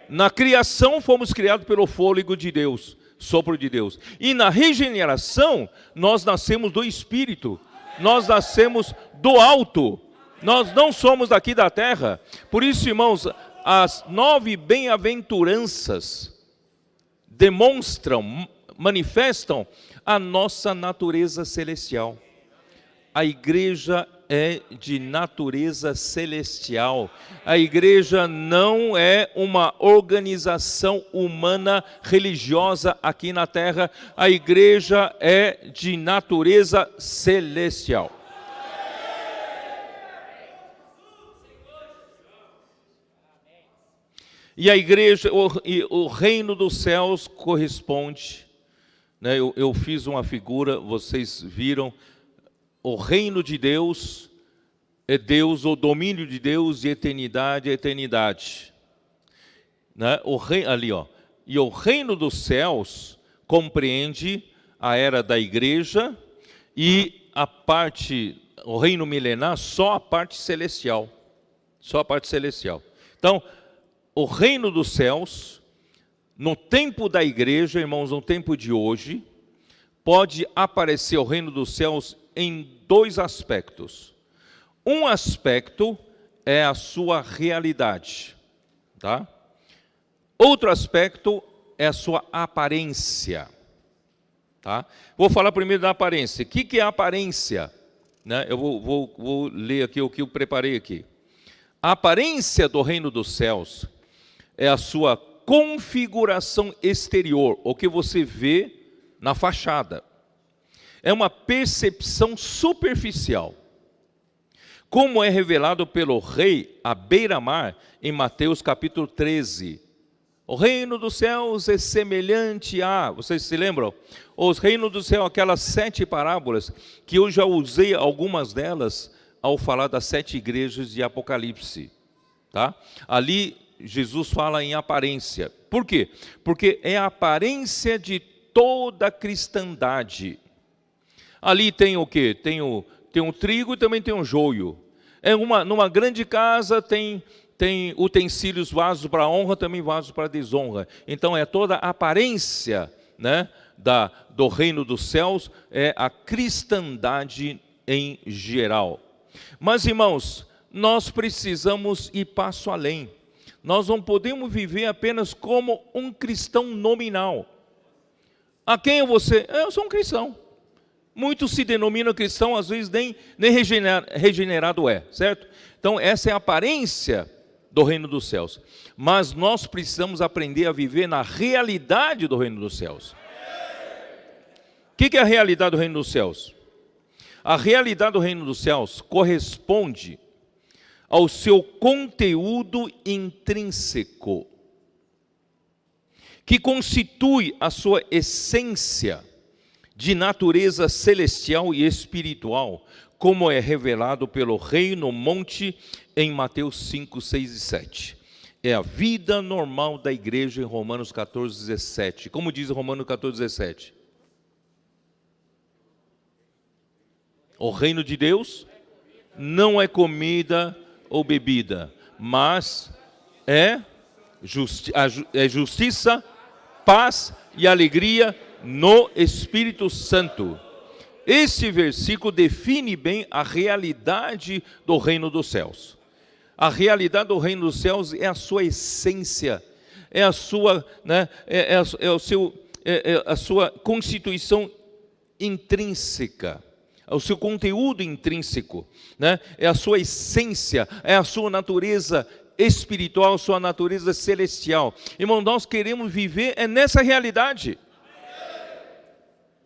Speaker 2: Na criação fomos criados pelo fôlego de Deus, sopro de Deus. E na regeneração, nós nascemos do Espírito. Nós nascemos do alto. Nós não somos daqui da terra. Por isso, irmãos, as 9 bem-aventuranças demonstram, manifestam a nossa natureza celestial. A igreja é de natureza celestial. A igreja não é uma organização humana religiosa aqui na terra. A igreja é de natureza celestial. E a igreja, o reino dos céus corresponde, né? Eu fiz uma figura, vocês viram, o reino de Deus é Deus, o domínio de Deus de eternidade a eternidade, né? Ali, ó. E o reino dos céus compreende a era da igreja e a parte, o reino milenar, só a parte celestial, só a parte celestial. Então, o reino dos céus, no tempo da igreja, irmãos, no tempo de hoje, pode aparecer o reino dos céus em 2 aspectos. Um aspecto é a sua realidade, tá? Outro aspecto é a sua aparência, tá? Vou falar primeiro da aparência. O que é a aparência? Né? Eu vou ler aqui o que eu preparei aqui. A aparência do reino dos céus é a sua configuração exterior, o que você vê na fachada. É uma percepção superficial, como é revelado pelo rei à beira-mar em Mateus capítulo 13. O reino dos céus é semelhante a... Vocês se lembram? Os reinos do céu, aquelas 7 parábolas, que eu já usei algumas delas ao falar das 7 igrejas de Apocalipse. Tá? Ali Jesus fala em aparência. Por quê? Porque é a aparência de toda a cristandade. Ali tem o quê? Tem um trigo e também tem um joio. Numa grande casa tem utensílios, vasos para honra, também vasos para desonra. Então é toda a aparência, né, do reino dos céus, é a cristandade em geral. Mas, irmãos, nós precisamos ir passo além. Nós não podemos viver apenas como um cristão nominal. A quem é você? Eu sou um cristão. Muitos se denominam cristão, às vezes nem regenerado é, certo? Então essa é a aparência do reino dos céus. Mas nós precisamos aprender a viver na realidade do reino dos céus. O que é a realidade do reino dos céus? A realidade do reino dos céus corresponde ao seu conteúdo intrínseco, que constitui a sua essência de natureza celestial e espiritual, como é revelado pelo rei no monte em Mateus 5, 6 e 7. É a vida normal da igreja em Romanos 14, 17. Como diz Romanos 14, 17? O reino de Deus não é comida ou bebida, mas é justiça, paz e alegria no Espírito Santo. Este versículo define bem a realidade do reino dos céus. A realidade do reino dos céus é a sua essência, é a sua, né, a sua constituição intrínseca, é o seu conteúdo intrínseco, né? É a sua essência, é a sua natureza espiritual, sua natureza celestial. Irmão, nós queremos viver nessa realidade.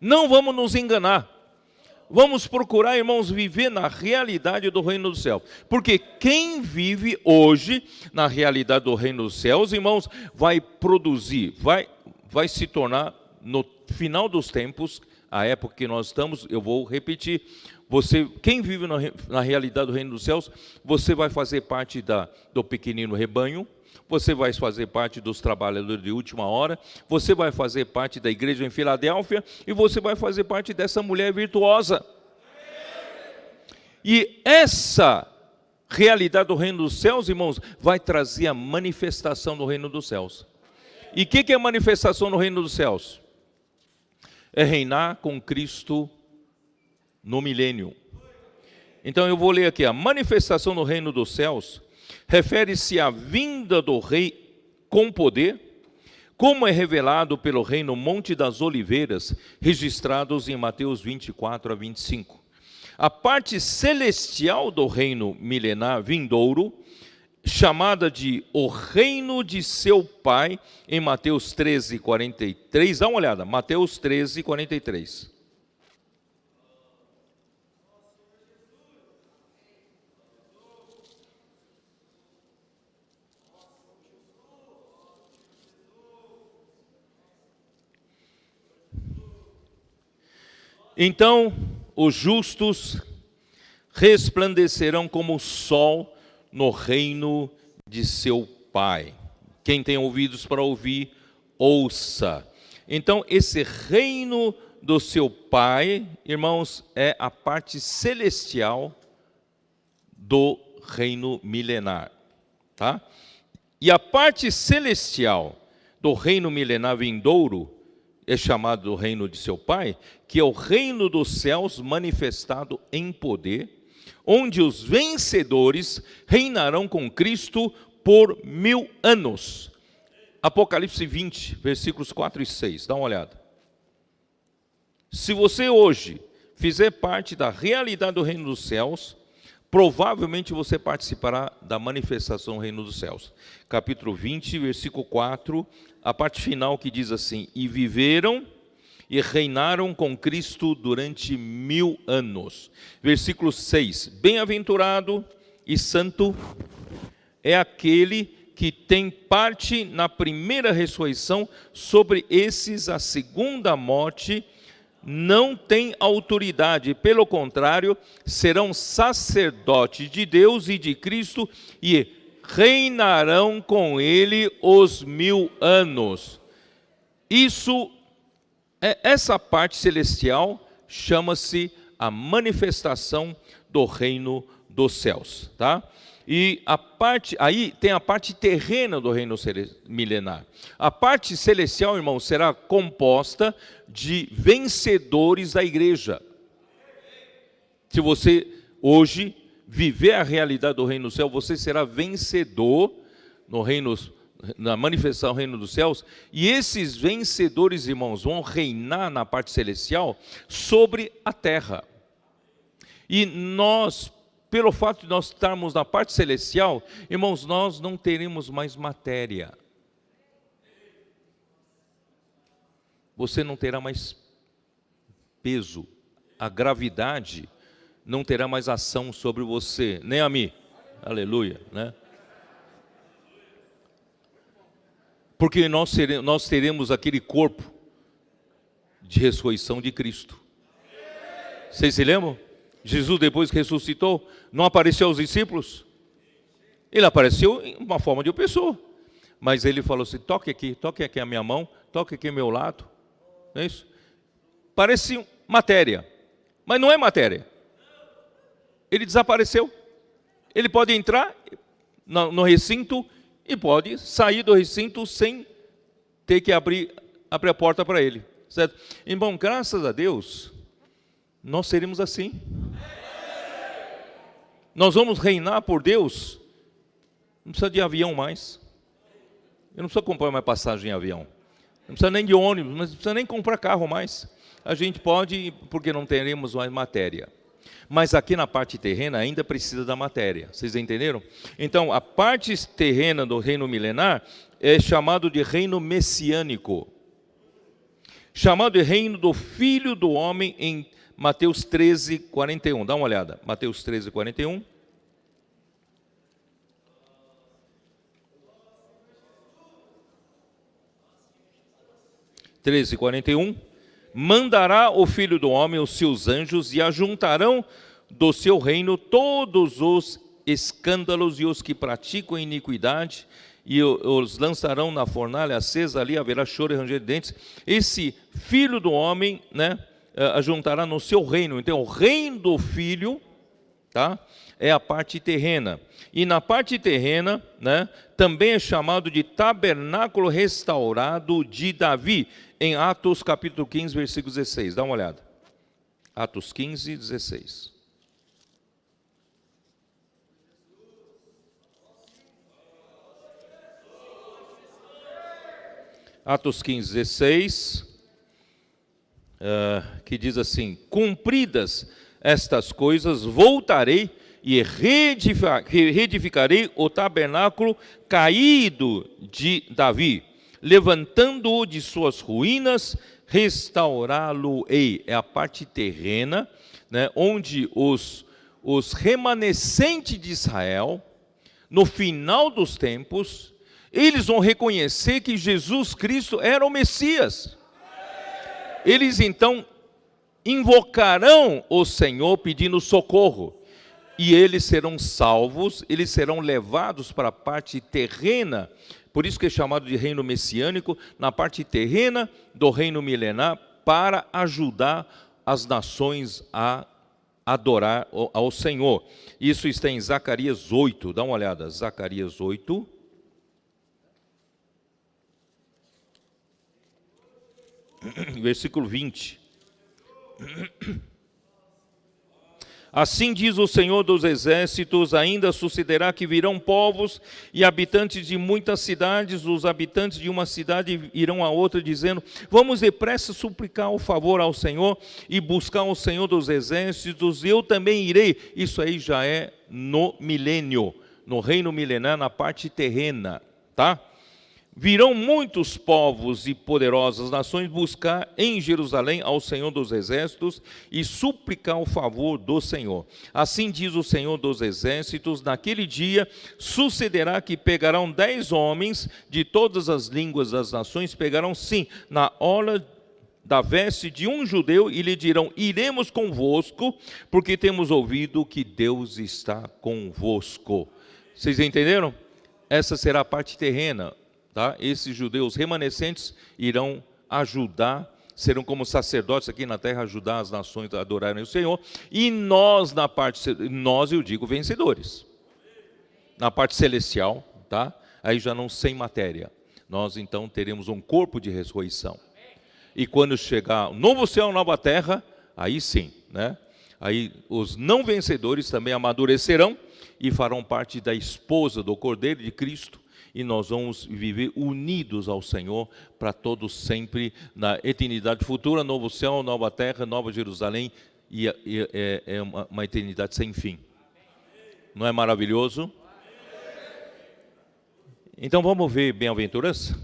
Speaker 2: Não vamos nos enganar. Vamos procurar, irmãos, viver na realidade do reino dos céus. Porque quem vive hoje na realidade do reino dos céus, irmãos, vai produzir, vai se tornar, no final dos tempos, a época que nós estamos, eu vou repetir, quem vive na realidade do reino dos céus, você vai fazer parte do pequenino rebanho, você vai fazer parte dos trabalhadores de última hora, você vai fazer parte da igreja em Filadélfia, e você vai fazer parte dessa mulher virtuosa. E essa realidade do reino dos céus, irmãos, vai trazer a manifestação do reino dos céus. E o que é a manifestação do reino dos céus? É reinar com Cristo no milênio. Então eu vou ler aqui, a manifestação do reino dos céus refere-se à vinda do rei com poder, como é revelado pelo rei no Monte das Oliveiras, registrados em Mateus 24 a 25. A parte celestial do reino milenar vindouro, chamada de o reino de seu Pai, em Mateus 13, 43. Dá uma olhada, Mateus 13, 43. Então, os justos resplandecerão como o sol no reino de seu Pai. Quem tem ouvidos para ouvir, ouça. Então, esse reino do seu Pai, irmãos, é a parte celestial do reino milenar, tá? E a parte celestial do reino milenar vindouro é chamado do reino de seu Pai, que é o reino dos céus manifestado em poder, onde os vencedores reinarão com Cristo por 1000 anos. Apocalipse 20, versículos 4 e 6, dá uma olhada. Se você hoje fizer parte da realidade do reino dos céus, provavelmente você participará da manifestação do reino dos céus. Capítulo 20, versículo 4, a parte final que diz assim: e viveram e reinaram com Cristo durante 1000 anos. Versículo 6, bem-aventurado e santo é aquele que tem parte na primeira ressurreição. Sobre esses a segunda morte não tem autoridade, pelo contrário, serão sacerdotes de Deus e de Cristo e reinarão com ele os 1000 anos. Essa parte celestial chama-se a manifestação do reino dos céus, tá? E aí tem a parte terrena do reino milenar. A parte celestial, irmão, será composta de vencedores da igreja. Se você hoje viver a realidade do reino do céu, você será vencedor na manifestação do reino dos céus. E esses vencedores, irmãos, vão reinar na parte celestial sobre a terra. E nós, pelo fato de nós estarmos na parte celestial, irmãos, nós não teremos mais matéria. Você não terá mais peso. A gravidade não terá mais ação sobre você, nem a mim. Aleluia, né? Porque nós teremos aquele corpo de ressurreição de Cristo. Vocês se lembram? Jesus, depois que ressuscitou, não apareceu aos discípulos? Ele apareceu em uma forma de uma pessoa. Mas ele falou assim: toque aqui a minha mão, toque aqui ao meu lado. Não é isso? Parece matéria, mas não é matéria. Ele desapareceu. Ele pode entrar no recinto e pode sair do recinto sem ter que abrir a porta para ele, certo? Irmão, graças a Deus, nós seremos assim. Nós vamos reinar por Deus, não precisa de avião mais. Eu não preciso comprar mais passagem em avião. Não precisa nem de ônibus, não precisa nem comprar carro mais. A gente pode, porque não teremos mais matéria. Mas aqui na parte terrena ainda precisa da matéria. Vocês entenderam? Então, a parte terrena do reino milenar é chamado de reino messiânico. Chamado de reino do Filho do Homem em Mateus 13, 41. Dá uma olhada. Mateus 13, 41. Mandará o Filho do Homem os seus anjos e ajuntarão do seu reino todos os escândalos e os que praticam iniquidade e os lançarão na fornalha acesa, ali haverá choro e ranger de dentes. Esse Filho do Homem, né, ajuntará no seu reino. Então, o reino do Filho, tá, é a parte terrena. E na parte terrena, né, também é chamado de tabernáculo restaurado de Davi, em Atos capítulo 15, versículo 16. Dá uma olhada. Atos 15, 16. Atos 15, 16, que diz assim: cumpridas estas coisas, voltarei e reedificarei o tabernáculo caído de Davi, levantando-o de suas ruínas, restaurá-lo-ei. É a parte terrena, né, onde os remanescentes de Israel, no final dos tempos, eles vão reconhecer que Jesus Cristo era o Messias. Eles então invocarão o Senhor pedindo socorro. E eles serão salvos, eles serão levados para a parte terrena. Por isso que é chamado de reino messiânico, na parte terrena do reino milenar, para ajudar as nações a adorar ao Senhor. Isso está em Zacarias 8, dá uma olhada, Zacarias 8. Versículo 20. Assim diz o Senhor dos Exércitos, ainda sucederá que virão povos e habitantes de muitas cidades, os habitantes de uma cidade irão a outra dizendo: vamos depressa suplicar o favor ao Senhor e buscar o Senhor dos Exércitos, eu também irei. Isso aí já é no milênio, no reino milenar, na parte terrena, tá? Virão muitos povos e poderosas nações buscar em Jerusalém ao Senhor dos Exércitos e suplicar o favor do Senhor. Assim diz o Senhor dos Exércitos, naquele dia sucederá que pegarão 10 homens de todas as línguas das nações, pegarão sim na orla da veste de um judeu e lhe dirão: iremos convosco, porque temos ouvido que Deus está convosco. Vocês entenderam? Essa será a parte terrena. Tá? Esses judeus remanescentes irão ajudar, serão como sacerdotes aqui na terra, ajudar as nações a adorarem o Senhor. E nós, na parte, nós eu digo vencedores. Na parte celestial, tá? Aí já não sem matéria. Nós então teremos um corpo de ressurreição. E quando chegar o novo céu, nova terra, aí sim, né? Aí os não vencedores também amadurecerão e farão parte da esposa do Cordeiro de Cristo. E nós vamos viver unidos ao Senhor para todos sempre, na eternidade futura, novo céu, nova terra, nova Jerusalém, e é uma eternidade sem fim. Não é maravilhoso? Então vamos ver bem-aventurança?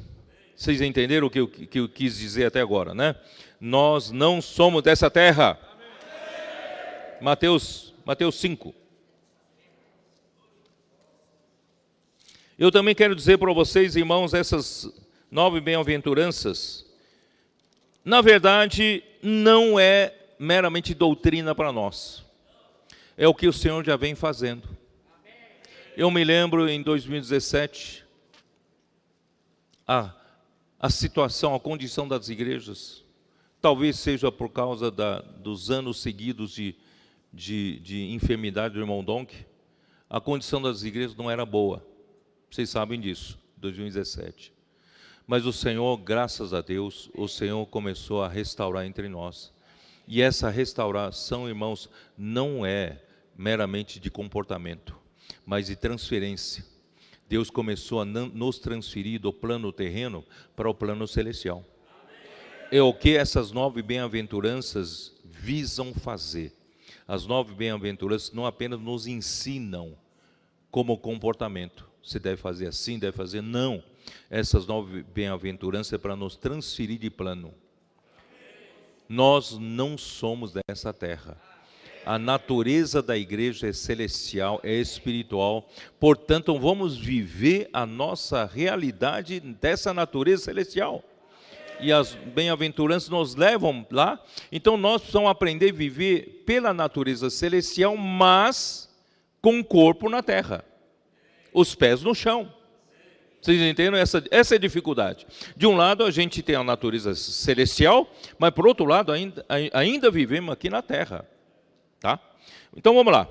Speaker 2: Vocês entenderam o que eu quis dizer até agora, né? Nós não somos dessa terra. Mateus 5. Eu também quero dizer para vocês, irmãos, essas 9 bem-aventuranças, na verdade, não é meramente doutrina para nós. É o que o Senhor já vem fazendo. Eu me lembro em 2017, a situação, a condição das igrejas, talvez seja por causa dos anos seguidos de enfermidade do irmão Donk, a condição das igrejas não era boa. Vocês sabem disso, 2017. Mas o Senhor, graças a Deus, o Senhor começou a restaurar entre nós. E essa restauração, irmãos, não é meramente de comportamento, mas de transferência. Deus começou a nos transferir do plano terreno para o plano celestial. É o que essas 9 bem-aventuranças visam fazer. As 9 bem-aventuranças não apenas nos ensinam como comportamento. Você deve fazer assim, deve fazer. Não. Essas 9 bem-aventuranças é para nos transferir de plano. Nós não somos dessa terra. A natureza da igreja é celestial, é espiritual. Portanto, vamos viver a nossa realidade dessa natureza celestial. E as bem-aventuranças nos levam lá. Então, nós precisamos aprender a viver pela natureza celestial, mas com o corpo na terra. Os pés no chão. Vocês entendem? Essa é a dificuldade. De um lado, a gente tem a natureza celestial, mas, por outro lado, ainda vivemos aqui na terra. Tá? Então vamos lá.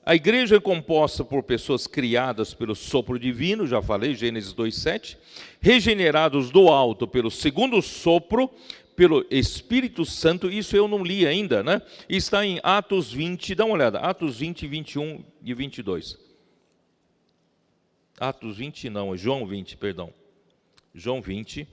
Speaker 2: A igreja é composta por pessoas criadas pelo sopro divino, já falei, Gênesis 2:7, regenerados do alto pelo segundo sopro, pelo Espírito Santo. Isso eu não li ainda, né? Está em Atos 20, dá uma olhada, Atos 20, 21 e 22. Atos 20 não, João 20, perdão. João 20.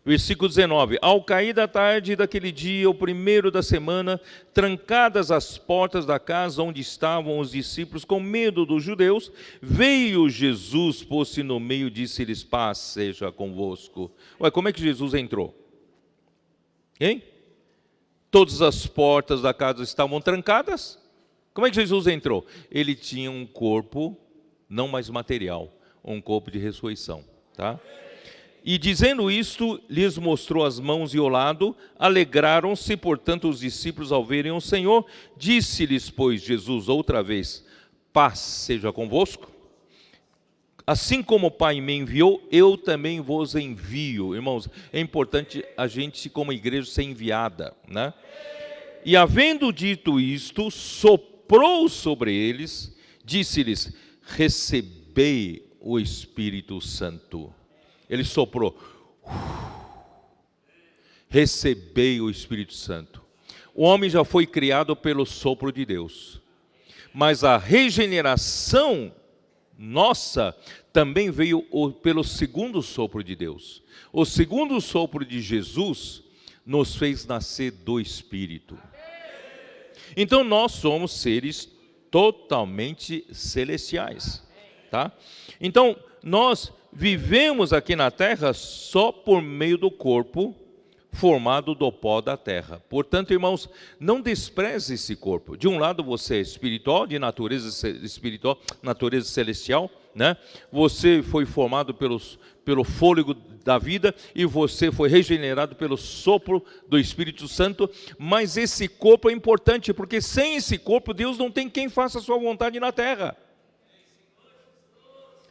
Speaker 2: Versículo 19, ao cair da tarde daquele dia, o primeiro da semana, trancadas as portas da casa onde estavam os discípulos, com medo dos judeus, veio Jesus, pôs-se no meio e disse-lhes, paz seja convosco. Ué, como é que Jesus entrou? Hein? Todas as portas da casa estavam trancadas? Como é que Jesus entrou? Ele tinha um corpo, não mais material, um corpo de ressurreição, tá? E dizendo isto, lhes mostrou as mãos e o lado, alegraram-se, portanto, os discípulos ao verem o Senhor. Disse-lhes, pois, Jesus outra vez, paz seja convosco. Assim como o Pai me enviou, eu também vos envio. Irmãos, é importante a gente, como igreja, ser enviada, né? E havendo dito isto, soprou sobre eles, disse-lhes, recebei o Espírito Santo. Ele soprou. Recebei o Espírito Santo. O homem já foi criado pelo sopro de Deus. Mas a regeneração nossa também veio pelo segundo sopro de Deus. O segundo sopro de Jesus nos fez nascer do Espírito. Então nós somos seres totalmente celestiais, tá? Então nós vivemos aqui na terra só por meio do corpo formado do pó da terra. Portanto, irmãos, não despreze esse corpo. De um lado você é espiritual, de natureza espiritual, natureza celestial, né? Você foi formado pelo fôlego da vida e você foi regenerado pelo sopro do Espírito Santo, mas esse corpo é importante, porque sem esse corpo Deus não tem quem faça a sua vontade na terra.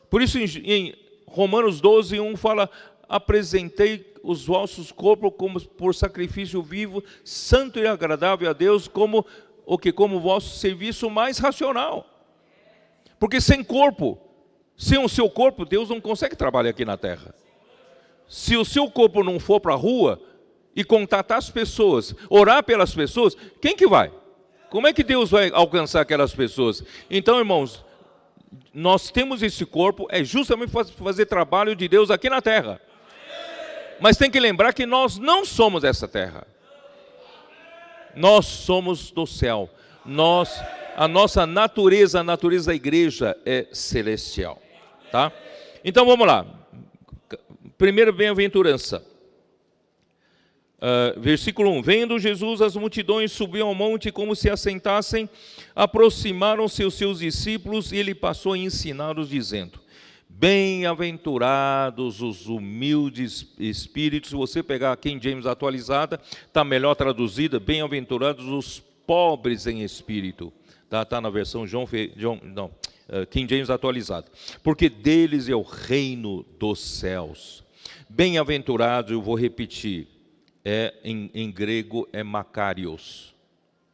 Speaker 2: Por isso em Romanos 12, 1 fala, apresentei os vossos corpos como por sacrifício vivo, santo e agradável a Deus, como o vosso serviço mais racional. Porque sem corpo, sem o seu corpo, Deus não consegue trabalhar aqui na terra. Se o seu corpo não for para a rua e contatar as pessoas, orar pelas pessoas, quem que vai? Como é que Deus vai alcançar aquelas pessoas? Então, irmãos, nós temos esse corpo, é justamente para fazer trabalho de Deus aqui na terra. Mas tem que lembrar que nós não somos essa terra. Nós somos do céu. A nossa natureza, a natureza da igreja é celestial. Tá? Então vamos lá. Primeira bem-aventurança. Versículo 1, vendo Jesus as multidões, subiu ao monte como se assentassem, aproximaram-se os seus discípulos e ele passou a ensiná-los dizendo, bem-aventurados os humildes espíritos. Se você pegar a King James atualizada, está melhor traduzida, bem-aventurados os pobres em espírito, está na versão King James atualizada, porque deles é o reino dos céus. Bem-aventurados, eu vou repetir, em grego é Makarios.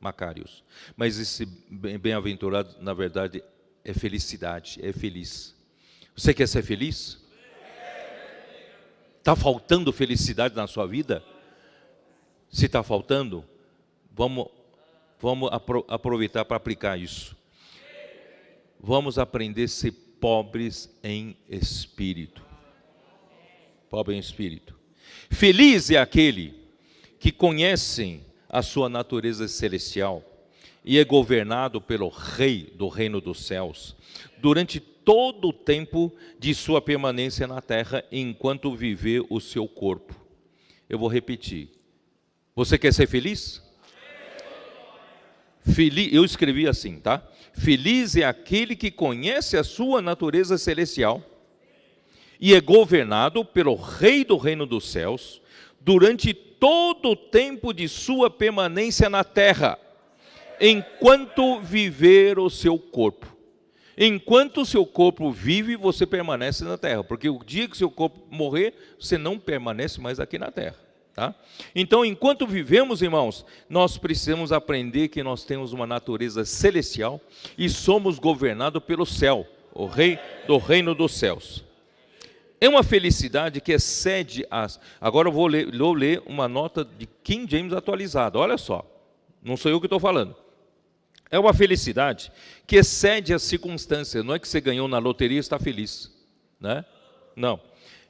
Speaker 2: Macários. Mas esse bem-aventurado, na verdade, é felicidade, é feliz. Você quer ser feliz? Está faltando felicidade na sua vida? Se está faltando, vamos aproveitar para aplicar isso. Vamos aprender a ser pobres em espírito. Pobre em espírito. Feliz é aquele que conhece a sua natureza celestial e é governado pelo Rei do reino dos céus, durante todo o tempo de sua permanência na terra, enquanto viver o seu corpo. Eu vou repetir. Você quer ser feliz? Eu escrevi assim, tá? Feliz é aquele que conhece a sua natureza celestial e é governado pelo Rei do reino dos céus, durante todo o tempo de sua permanência na terra, enquanto viver o seu corpo. Enquanto o seu corpo vive, você permanece na terra, porque o dia que seu corpo morrer, você não permanece mais aqui na terra, tá? Então, enquanto vivemos, irmãos, nós precisamos aprender que nós temos uma natureza celestial e somos governados pelo céu, o Rei do reino dos céus. É uma felicidade que excede as... Agora eu vou ler uma nota de King James atualizada, olha só, não sou eu que estou falando. É uma felicidade que excede as circunstâncias. Não é que você ganhou na loteria e está feliz, né? Não.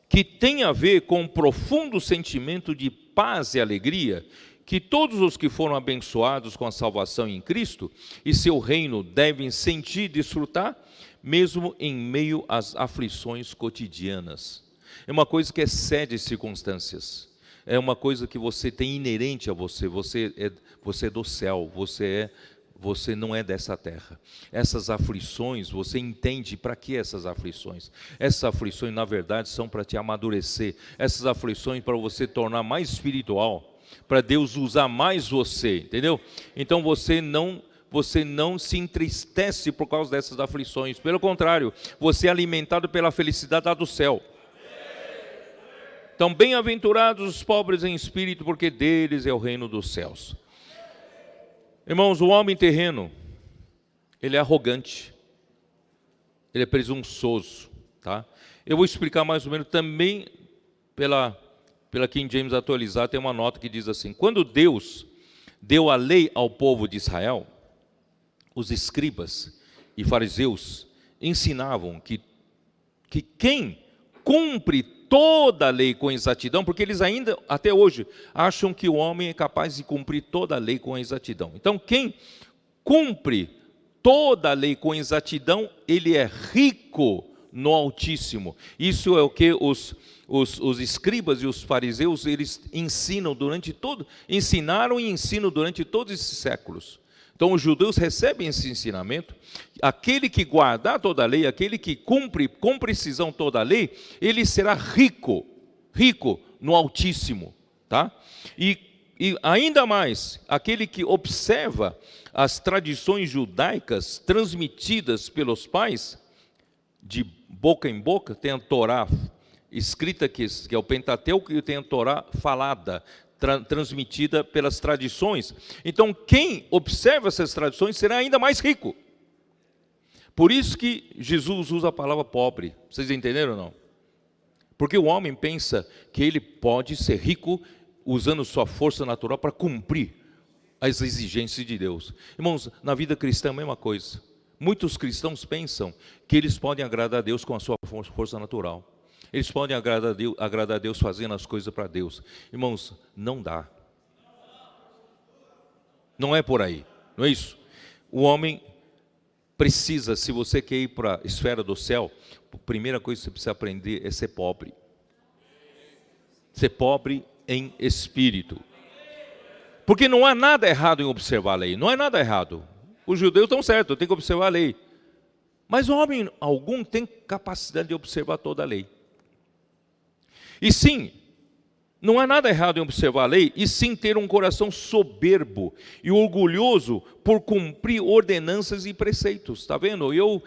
Speaker 2: Que tem a ver com um profundo sentimento de paz e alegria que todos os que foram abençoados com a salvação em Cristo e seu reino devem sentir e desfrutar, mesmo em meio às aflições cotidianas. É uma coisa que excede as circunstâncias. É uma coisa que você tem inerente a você. Você é do céu, você não é dessa terra. Essas aflições, você entende para que essas aflições? Essas aflições, na verdade, são para te amadurecer. Essas aflições para você tornar mais espiritual, para Deus usar mais você, entendeu? Então você não se entristece por causa dessas aflições. Pelo contrário, você é alimentado pela felicidade lá do céu. Então, bem-aventurados os pobres em espírito, porque deles é o reino dos céus. Irmãos, o homem terreno, ele é arrogante, ele é presunçoso, tá? Eu vou explicar mais ou menos também pela King James atualizada, tem uma nota que diz assim: quando Deus deu a lei ao povo de Israel, os escribas e fariseus ensinavam que quem cumpre toda a lei com exatidão, porque eles ainda, até hoje, acham que o homem é capaz de cumprir toda a lei com exatidão. Então, quem cumpre toda a lei com exatidão, ele é rico no Altíssimo. Isso é o que os escribas e os fariseus, eles ensinaram e ensinam durante todos esses séculos. Então, os judeus recebem esse ensinamento. Aquele que guardar toda a lei, aquele que cumpre com precisão toda a lei, ele será rico no Altíssimo, tá? E ainda mais, aquele que observa as tradições judaicas transmitidas pelos pais, de boca em boca, tem a Torá escrita, que é o Pentateuco, e tem a Torá falada, transmitida pelas tradições. Então, quem observa essas tradições será ainda mais rico. Por isso que Jesus usa a palavra pobre. Vocês entenderam ou não? Porque o homem pensa que ele pode ser rico usando sua força natural para cumprir as exigências de Deus. Irmãos, na vida cristã é a mesma coisa. Muitos cristãos pensam que eles podem agradar a Deus com a sua força natural. Eles podem agradar a Deus fazendo as coisas para Deus. Irmãos, não dá. Não é por aí, não é isso? O homem precisa, se você quer ir para a esfera do céu, a primeira coisa que você precisa aprender é ser pobre. Ser pobre em espírito. Porque não há nada errado em observar a lei, não é nada errado. Os judeus estão certos, tem que observar a lei. Mas o homem algum tem capacidade de observar toda a lei. E sim, não há nada errado em observar a lei, e sim ter um coração soberbo e orgulhoso por cumprir ordenanças e preceitos. Está vendo? Eu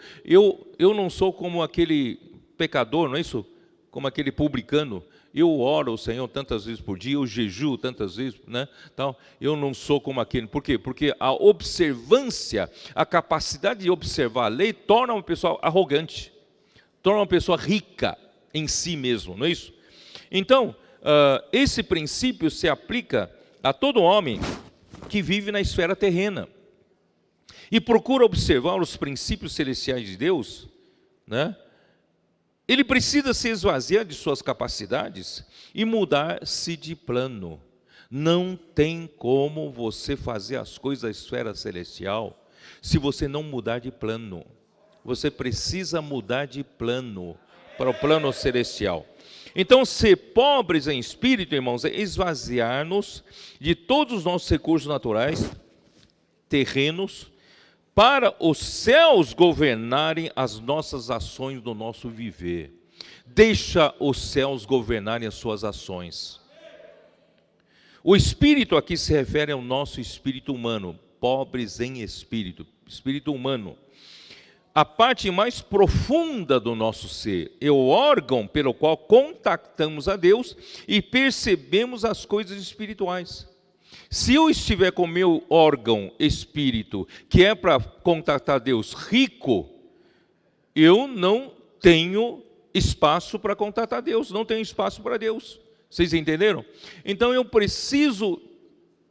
Speaker 2: não sou como aquele pecador, não é isso? Como aquele publicano. eu oro ao Senhor tantas vezes por dia, eu jejuo tantas vezes, né? Então, eu não sou como aquele. Por quê? Porque a observância, a capacidade de observar a lei, torna uma pessoa arrogante, torna uma pessoa rica em si mesmo, não é isso? Então, esse princípio se aplica a todo homem que vive na esfera terrena e procura observar os princípios celestiais de Deus, né? Ele precisa se esvaziar de suas capacidades e mudar-se de plano. Não tem como você fazer as coisas da esfera celestial se você não mudar de plano. Você precisa mudar de plano para o plano celestial. Então, ser pobres em espírito, irmãos, é esvaziar-nos de todos os nossos recursos naturais, terrenos, para os céus governarem as nossas ações do nosso viver. Deixa os céus governarem as suas ações. O espírito aqui se refere ao nosso espírito humano, pobres em espírito, espírito humano. A parte mais profunda do nosso ser é o órgão pelo qual contactamos a Deus e percebemos as coisas espirituais. Se eu estiver com o meu órgão espírito, que é para contactar Deus, rico, eu não tenho espaço para contatar Deus, não tenho espaço para Deus. Vocês entenderam? Então eu preciso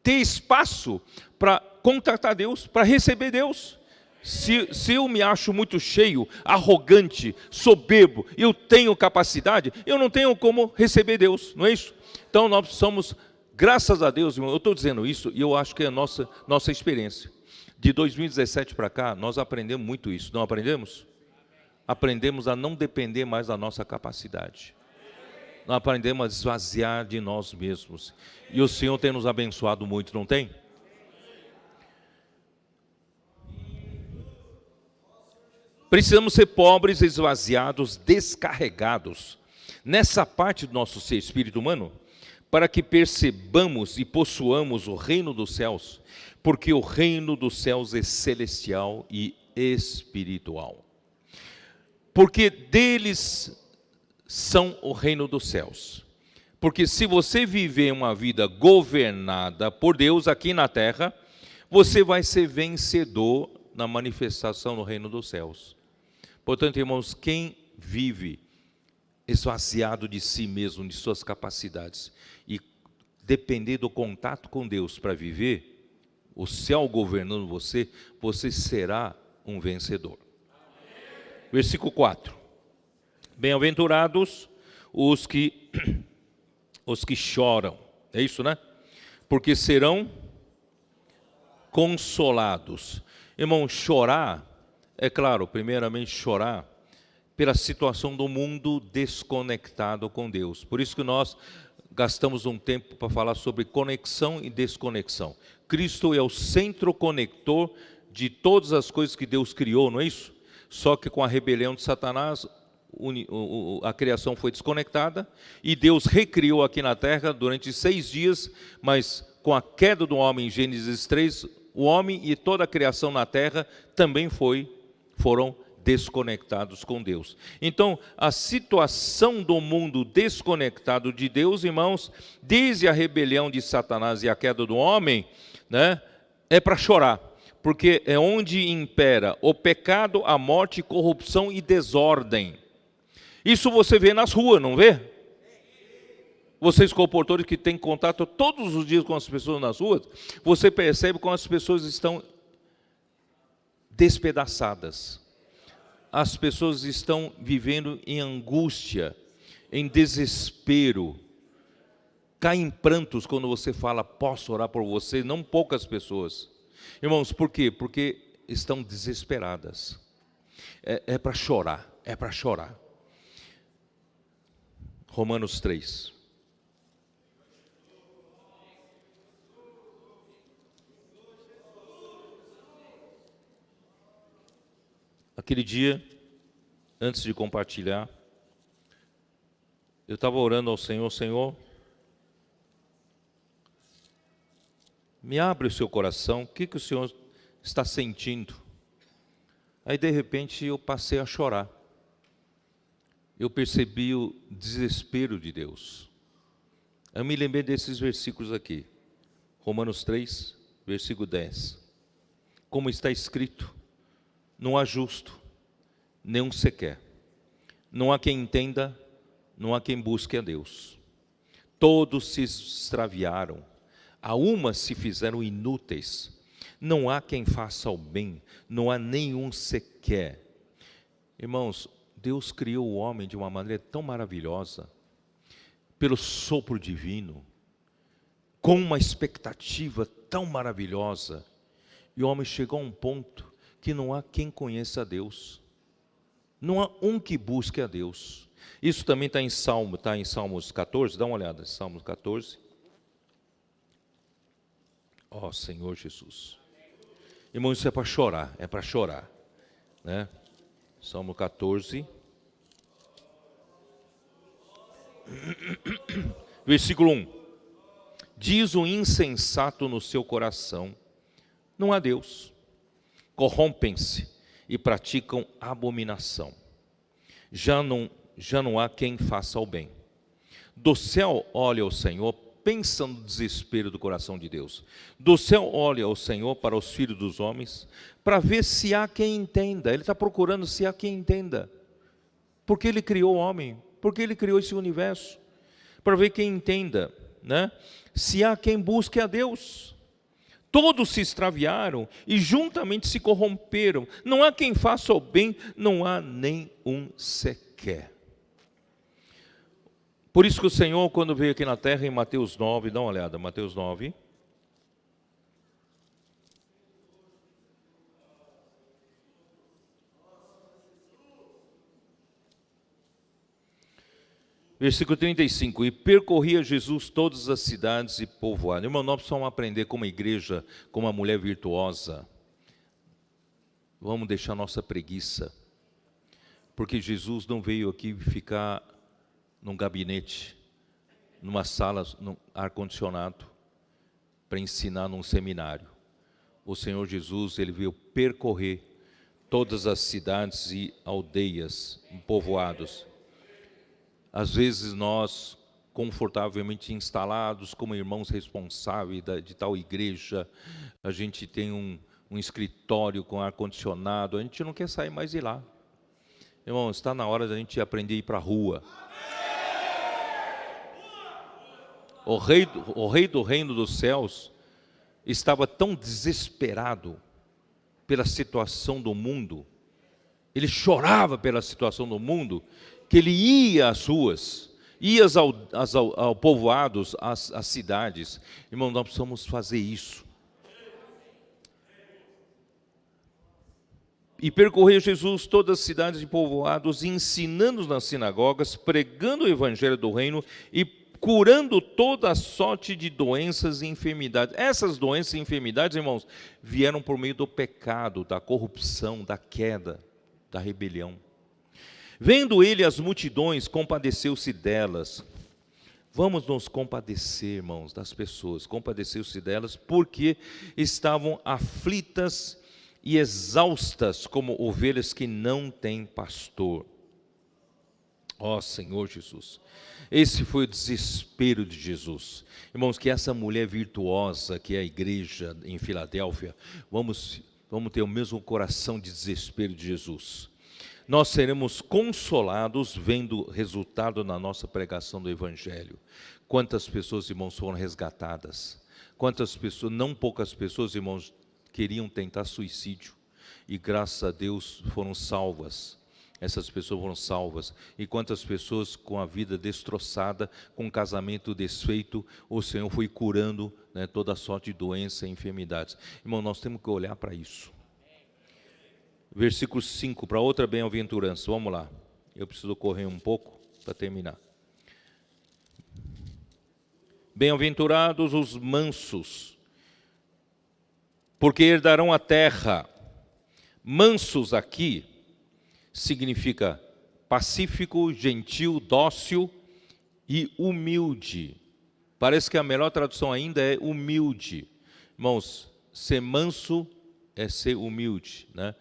Speaker 2: ter espaço para contatar Deus, para receber Deus. Se eu me acho muito cheio, arrogante, soberbo, eu tenho capacidade, eu não tenho como receber Deus, não é isso? Então nós somos... Graças a Deus, irmão, eu estou dizendo isso e eu acho que é a nossa experiência. De 2017 para cá, nós aprendemos muito isso, não aprendemos? Aprendemos a não depender mais da nossa capacidade. Nós aprendemos a esvaziar de nós mesmos. E o Senhor tem nos abençoado muito, não tem? Precisamos ser pobres, esvaziados, descarregados. Nessa parte do nosso ser espírito humano, para que percebamos e possuamos o reino dos céus, porque o reino dos céus é celestial e espiritual. Porque deles são o reino dos céus. Porque se você viver uma vida governada por Deus aqui na terra, você vai ser vencedor na manifestação do reino dos céus. Portanto, irmãos, quem vive esvaziado de si mesmo, de suas capacidades, e depender do contato com Deus para viver, o céu governando você, você será um vencedor. Versículo 4. Bem-aventurados os que choram, é isso, né? Porque serão consolados. Irmão, chorar, é claro, primeiramente chorar, pela situação do mundo desconectado com Deus. Por isso que nós gastamos um tempo para falar sobre conexão e desconexão. Cristo é o centro conector de todas as coisas que Deus criou, não é isso? Só que com a rebelião de Satanás, a criação foi desconectada e Deus recriou aqui na terra durante 6 dias, mas com a queda do homem em Gênesis 3, o homem e toda a criação na terra também foram desconectados com Deus. Então, a situação do mundo desconectado de Deus, irmãos, desde a rebelião de Satanás e a queda do homem, né, é para chorar, porque é onde impera o pecado, a morte, corrupção e desordem. Isso você vê nas ruas, não vê? Vocês comportadores que têm contato todos os dias com as pessoas nas ruas, você percebe como as pessoas estão despedaçadas. As pessoas estão vivendo em angústia, em desespero, caem em prantos quando você fala, posso orar por você? Não poucas pessoas. Irmãos, por quê? Porque estão desesperadas. É para chorar, é para chorar. Romanos 3. Aquele dia, antes de compartilhar, eu estava orando ao Senhor, Senhor, me abre o seu coração, o que o Senhor está sentindo? Aí, de repente, eu passei a chorar. Eu percebi o desespero de Deus. Eu me lembrei desses versículos aqui. Romanos 3, versículo 10. Como está escrito, não há justo, nenhum sequer. Não há quem entenda, não há quem busque a Deus. Todos se extraviaram, a uma se fizeram inúteis. Não há quem faça o bem, não há nenhum sequer. Irmãos, Deus criou o homem de uma maneira tão maravilhosa, pelo sopro divino, com uma expectativa tão maravilhosa, e o homem chegou a um ponto que não há quem conheça a Deus, não há um que busque a Deus. Isso também está em Salmos 14, dá uma olhada, Salmos 14. Ó Senhor Jesus. Irmão, isso é para chorar, né? Salmo 14, versículo 1. Diz o insensato no seu coração, não há Deus. Corrompem-se e praticam abominação. Já não há quem faça o bem. Do céu olha o Senhor, pensa no desespero do coração de Deus. Do céu olha o Senhor para os filhos dos homens, para ver se há quem entenda. Ele está procurando se há quem entenda. Porque Ele criou o homem, porque Ele criou esse universo. Para ver quem entenda, né? Se há quem busque a Deus. Todos se extraviaram e juntamente se corromperam. Não há quem faça o bem, não há nem um sequer. Por isso que o Senhor, quando veio aqui na terra, em Mateus 9, dá uma olhada, Mateus 9. Versículo 35, e percorria Jesus todas as cidades e povoados. Irmão, nós precisamos aprender como igreja, como uma mulher virtuosa. Vamos deixar nossa preguiça. Porque Jesus não veio aqui ficar num gabinete, numa sala, num ar-condicionado, para ensinar num seminário. O Senhor Jesus, Ele veio percorrer todas as cidades e aldeias, povoados. Às vezes nós, confortavelmente instalados como irmãos responsáveis de tal igreja, a gente tem um escritório com ar-condicionado, a gente não quer sair mais de lá. Irmão, está na hora da gente aprender a ir para a rua. O rei do reino dos céus estava tão desesperado pela situação do mundo, ele chorava pela situação do mundo, que ele ia às ruas, ia ao povoados, às cidades. Irmão, nós precisamos fazer isso. E percorreu Jesus todas as cidades e povoados, ensinando nas sinagogas, pregando o evangelho do reino e curando toda a sorte de doenças e enfermidades. Essas doenças e enfermidades, irmãos, vieram por meio do pecado, da corrupção, da queda, da rebelião. Vendo ele as multidões, compadeceu-se delas. Vamos nos compadecer, irmãos, das pessoas, compadeceu-se delas, porque estavam aflitas e exaustas, como ovelhas que não têm pastor. Ó Senhor Jesus, esse foi o desespero de Jesus. Irmãos, que essa mulher virtuosa, que é a igreja em Filadélfia, vamos ter o mesmo coração de desespero de Jesus. Nós seremos consolados vendo o resultado na nossa pregação do Evangelho. Quantas pessoas, irmãos, foram resgatadas. Quantas pessoas, não poucas pessoas, irmãos, queriam tentar suicídio. E graças a Deus foram salvas. Essas pessoas foram salvas. E quantas pessoas com a vida destroçada, com o casamento desfeito, o Senhor foi curando, né, toda sorte de doença e enfermidades. Irmão, nós temos que olhar para isso. Versículo 5, para outra bem-aventurança, vamos lá. Eu preciso correr um pouco para terminar. Bem-aventurados os mansos, porque herdarão a terra. Mansos aqui significa pacífico, gentil, dócil e humilde. Parece que a melhor tradução ainda é humilde. Irmãos, ser manso é ser humilde, né?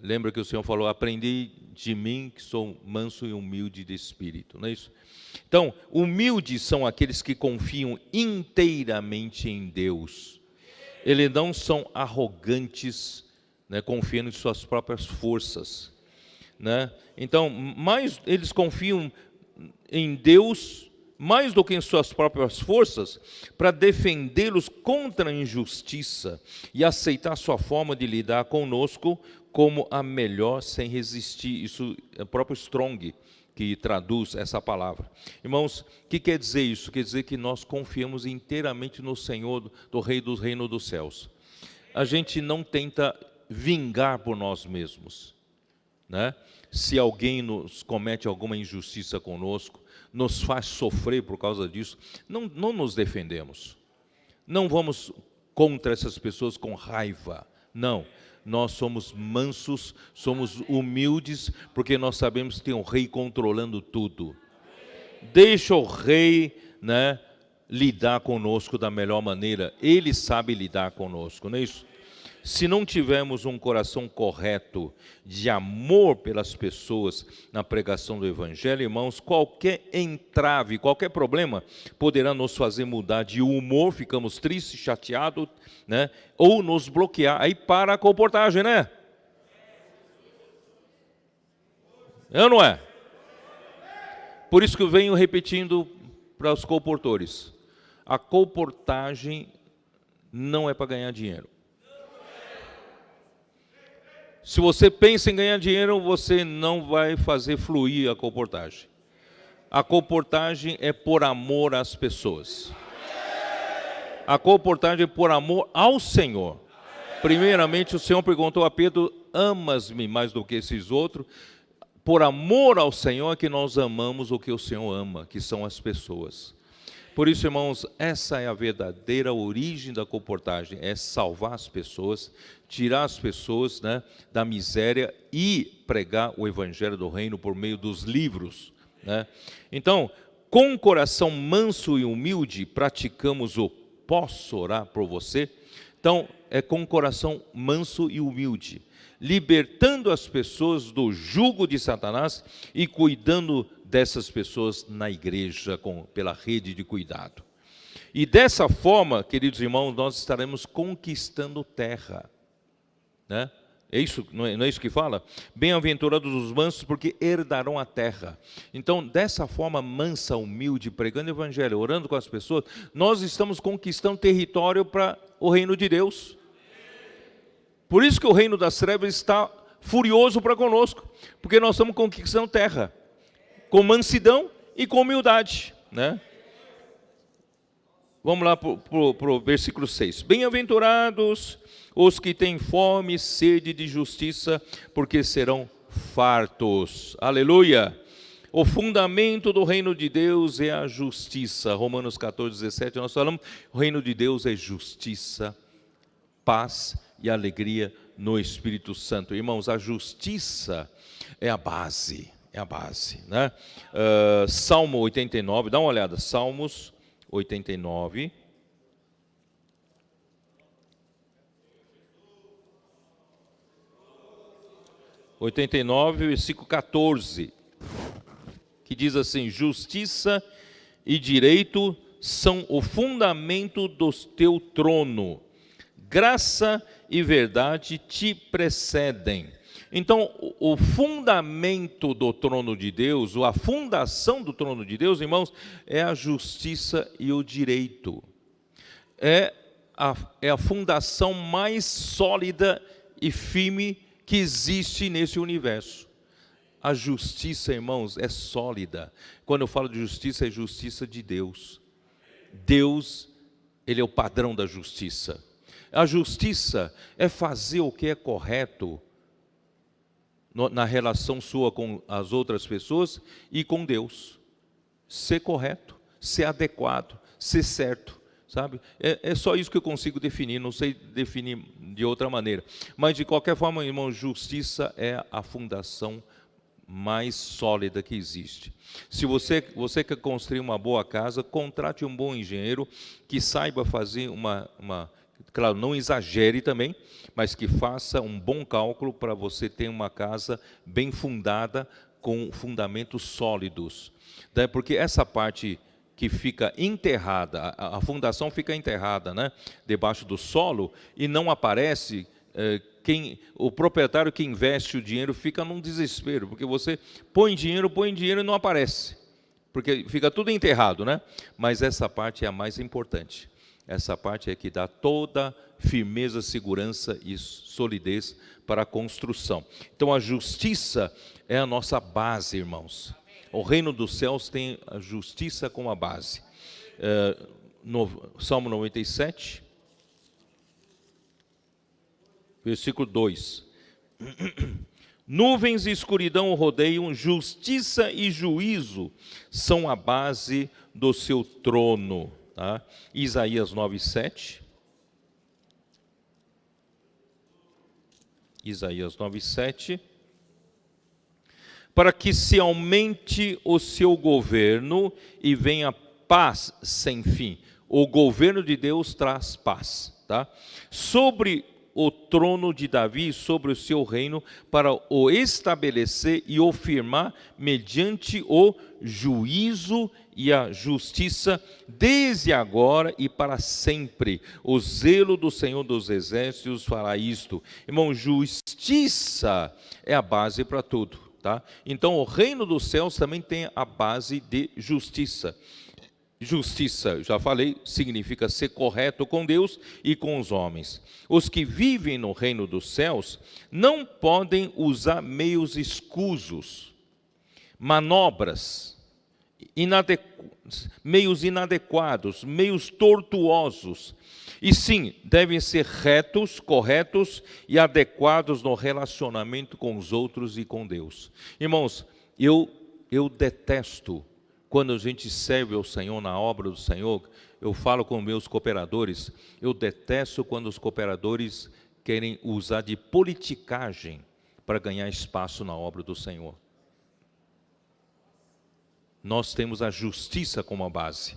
Speaker 2: Lembra que o Senhor falou, aprendi de mim, que sou manso e humilde de espírito. Não é isso? Então, humildes são aqueles que confiam inteiramente em Deus. Eles não são arrogantes, né, confiando em suas próprias forças, né? Então, eles confiam em Deus mais do que em suas próprias forças, para defendê-los contra a injustiça e aceitar sua forma de lidar conosco como a melhor, sem resistir. Isso é o próprio Strong que traduz essa palavra. Irmãos, o que quer dizer isso? Quer dizer que nós confiamos inteiramente no Senhor, do Rei dos Reinos dos Céus. A gente não tenta vingar por nós mesmos, né? Se alguém nos comete alguma injustiça conosco, nos faz sofrer por causa disso, não nos defendemos. Não vamos contra essas pessoas com raiva. Não. Nós somos mansos, somos humildes, porque nós sabemos que tem um rei controlando tudo. Deixa o rei, né, lidar conosco da melhor maneira. Ele sabe lidar conosco, não é isso? Se não tivermos um coração correto de amor pelas pessoas na pregação do Evangelho, irmãos, qualquer entrave, qualquer problema poderá nos fazer mudar de humor, ficamos tristes, chateados, né? Ou nos bloquear. Aí para a comportagem, né? É ou não é? Por isso que eu venho repetindo para os colportores: a colportagem não é para ganhar dinheiro. Se você pensa em ganhar dinheiro, você não vai fazer fluir a colportagem. A colportagem é por amor às pessoas. A colportagem é por amor ao Senhor. Primeiramente, o Senhor perguntou a Pedro: amas-me mais do que esses outros? Por amor ao Senhor é que nós amamos o que o Senhor ama, que são as pessoas. Por isso, irmãos, essa é a verdadeira origem da colportagem, é salvar as pessoas, tirar as pessoas, né, da miséria e pregar o Evangelho do Reino por meio dos livros, né? Então, com um coração manso e humilde, praticamos o posso orar por você? Então, é com um coração manso e humilde, libertando as pessoas do jugo de Satanás e cuidando dessas pessoas na igreja, pela rede de cuidado. E dessa forma, queridos irmãos, nós estaremos conquistando terra, né? É isso, não é isso que fala? Bem-aventurados os mansos, porque herdarão a terra. Então, dessa forma mansa, humilde, pregando o Evangelho, orando com as pessoas, nós estamos conquistando território para o reino de Deus. Por isso que o reino das trevas está furioso para conosco, porque nós estamos conquistando terra, com mansidão e com humildade, né? Vamos lá para o versículo 6. Bem-aventurados os que têm fome e sede de justiça, porque serão fartos. Aleluia! O fundamento do reino de Deus é a justiça. Romanos 14, 17, nós falamos, o reino de Deus é justiça, paz e alegria no Espírito Santo. Irmãos, a justiça é a base, né? Salmo 89, dá uma olhada, Salmos 89. Versículo 14, que diz assim: justiça e direito são o fundamento do teu trono, graça e verdade te precedem. Então, o fundamento do trono de Deus, a fundação do trono de Deus, irmãos, é a justiça e o direito. É a fundação mais sólida e firme que existe nesse universo. A justiça, irmãos, é sólida. Quando eu falo de justiça, é justiça de Deus. Deus, Ele é o padrão da justiça. A justiça é fazer o que é correto na relação sua com as outras pessoas e com Deus. Ser correto, ser adequado, ser certo, sabe? É só isso que eu consigo definir, não sei definir de outra maneira. Mas, de qualquer forma, irmão, justiça é a fundação mais sólida que existe. Se você quer construir uma boa casa, contrate um bom engenheiro que saiba fazer Claro, não exagere também, mas que faça um bom cálculo para você ter uma casa bem fundada, com fundamentos sólidos. Porque essa parte que fica enterrada, a fundação fica enterrada, né, debaixo do solo, e não aparece, o proprietário que investe o dinheiro fica num desespero, porque você põe dinheiro e não aparece, porque fica tudo enterrado, né? Mas essa parte é a mais importante. Essa parte é que dá toda firmeza, segurança e solidez para a construção. Então a justiça é a nossa base, irmãos. O reino dos céus tem a justiça como a base. Salmo 97, versículo 2. Nuvens e escuridão o rodeiam, justiça e juízo são a base do seu trono. Tá? Isaías 9:7. Isaías 9:7. Para que se aumente o seu governo e venha paz sem fim. O governo de Deus traz paz, tá? Sobre o trono de Davi, sobre o seu reino, para o estabelecer e o firmar mediante o juízo e a justiça, desde agora e para sempre. O zelo do Senhor dos Exércitos fará isto. Irmão, justiça é a base para tudo. Tá? Então o reino dos céus também tem a base de justiça. Justiça, já falei, significa ser correto com Deus e com os homens. Os que vivem no reino dos céus não podem usar meios escusos, manobras, meios inadequados, meios tortuosos. E sim, devem ser retos, corretos e adequados no relacionamento com os outros e com Deus. Irmãos, eu detesto quando a gente serve ao Senhor na obra do Senhor. Eu falo com meus cooperadores, eu detesto quando os cooperadores querem usar de politicagem para ganhar espaço na obra do Senhor. Nós temos a justiça como a base.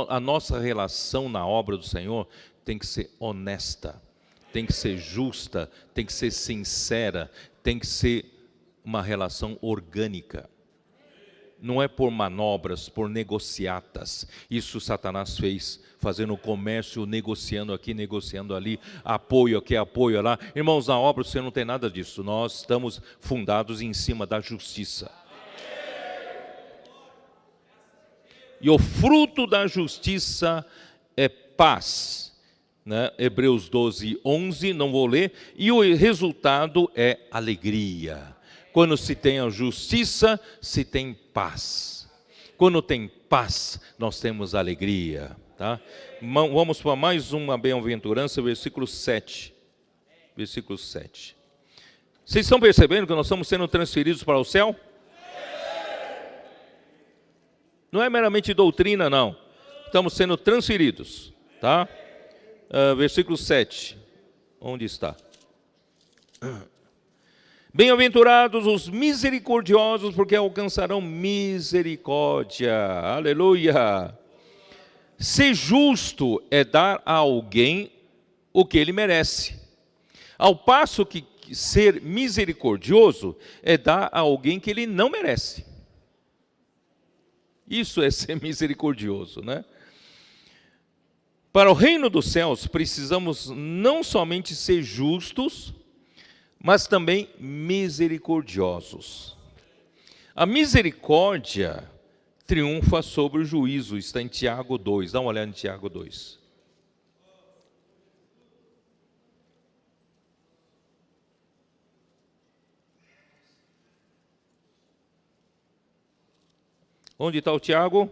Speaker 2: A nossa relação na obra do Senhor tem que ser honesta, tem que ser justa, tem que ser sincera, tem que ser uma relação orgânica. Não é por manobras, por negociatas. Isso Satanás fez, fazendo comércio, negociando aqui, negociando ali, apoio aqui, apoio lá. Irmãos, na obra você não tem nada disso. Nós estamos fundados em cima da justiça. E o fruto da justiça é paz, né? Hebreus 12:11, não vou ler. E o resultado é alegria. Quando se tem a justiça, se tem paz. Quando tem paz, nós temos alegria. Tá? Vamos para mais uma bem-aventurança, versículo 7. Versículo 7. Vocês estão percebendo que nós estamos sendo transferidos para o céu? Não é meramente doutrina, não. Estamos sendo transferidos, tá? Versículo 7. Onde está? Bem-aventurados os misericordiosos, porque alcançarão misericórdia. Aleluia. Ser justo é dar a alguém o que ele merece. Ao passo que ser misericordioso é dar a alguém que ele não merece. Isso é ser misericordioso, né? Para o reino dos céus, precisamos não somente ser justos, mas também misericordiosos. A misericórdia triunfa sobre o juízo, está em Tiago 2. Dá uma olhada em Tiago 2. Onde está o Tiago?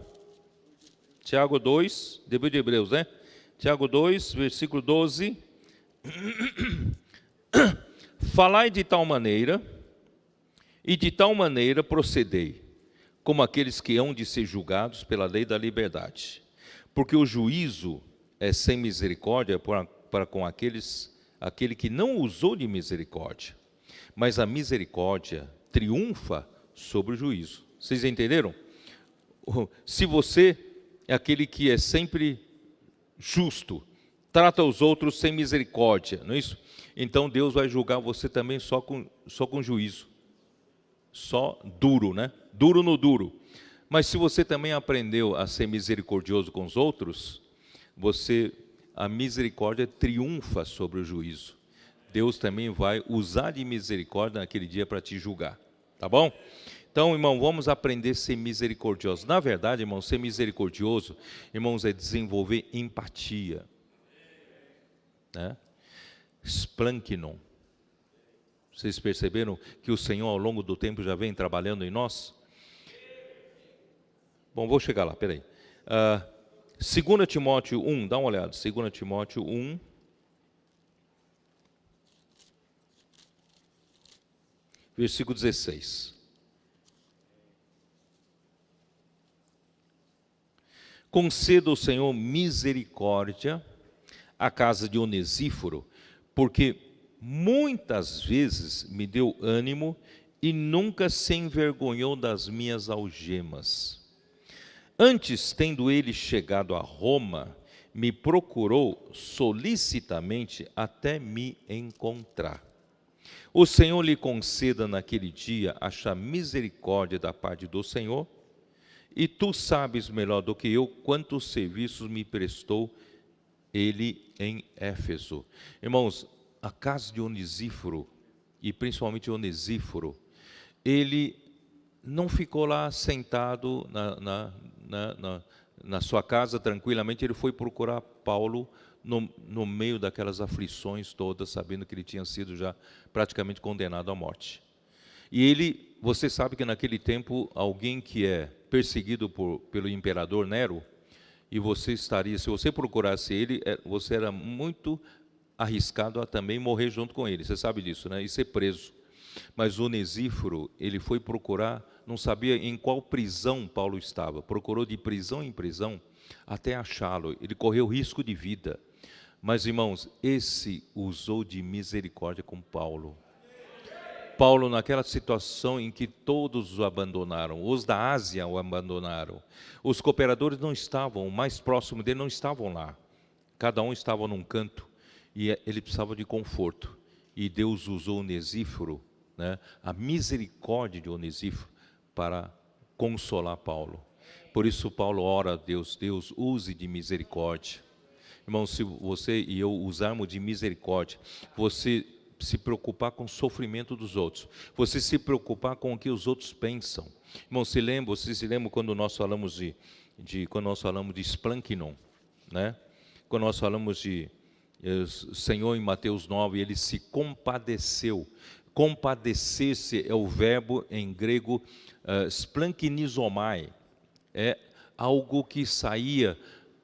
Speaker 2: Tiago 2, depois de Hebreus, né? Tiago 2, versículo 12. Falai de tal maneira, e de tal maneira procedei, como aqueles que hão de ser julgados pela lei da liberdade. Porque o juízo é sem misericórdia para com aquele que não usou de misericórdia. Mas a misericórdia triunfa sobre o juízo. Vocês entenderam? Se você é aquele que é sempre justo, trata os outros sem misericórdia, não é isso? Então Deus vai julgar você também só com juízo, só duro, né? Duro no duro. Mas se você também aprendeu a ser misericordioso com os outros, a misericórdia triunfa sobre o juízo. Deus também vai usar de misericórdia naquele dia para te julgar, tá bom? Então, irmão, vamos aprender a ser misericordioso. Na verdade, irmão, ser misericordioso, irmãos, é desenvolver empatia, né? Splankinon. Vocês perceberam que o Senhor ao longo do tempo já vem trabalhando em nós? Bom, vou chegar lá, peraí. 2 Timóteo 1, dá uma olhada, 2 Timóteo 1. Versículo 16. Conceda o Senhor misericórdia à casa de Onesíforo, porque muitas vezes me deu ânimo e nunca se envergonhou das minhas algemas. Antes, tendo ele chegado a Roma, me procurou solicitamente até me encontrar. O Senhor lhe conceda naquele dia achar misericórdia da parte do Senhor, e tu sabes melhor do que eu quantos serviços me prestou ele em Éfeso. Irmãos, a casa de Onesíforo, e principalmente Onesíforo, ele não ficou lá sentado na sua casa tranquilamente, ele foi procurar Paulo no meio daquelas aflições todas, sabendo que ele tinha sido já praticamente condenado à morte. E você sabe que naquele tempo, alguém que é perseguido pelo imperador Nero, e se você procurasse ele, você era muito arriscado a também morrer junto com ele, você sabe disso, né? E ser preso. Mas Onesíforo, ele foi procurar, não sabia em qual prisão Paulo estava, procurou de prisão em prisão até achá-lo, ele correu risco de vida. Mas, irmãos, esse usou de misericórdia com Paulo. Paulo, naquela situação em que todos o abandonaram, os da Ásia o abandonaram, os cooperadores não estavam, o mais próximo dele não estavam lá, cada um estava num canto, e ele precisava de conforto, e Deus usou Onesíforo, né, a misericórdia de Onesíforo, para consolar Paulo. Por isso Paulo ora a Deus, Deus use de misericórdia. Irmãos, se você e eu usarmos de misericórdia, você se preocupar com o sofrimento dos outros, você se preocupar com o que os outros pensam. Irmãos, você se lembra quando nós falamos de Splankinon, né? Quando nós falamos de Senhor em Mateus 9, ele se compadeceu. Compadecer-se é o verbo em grego splankinizomai, é algo que saía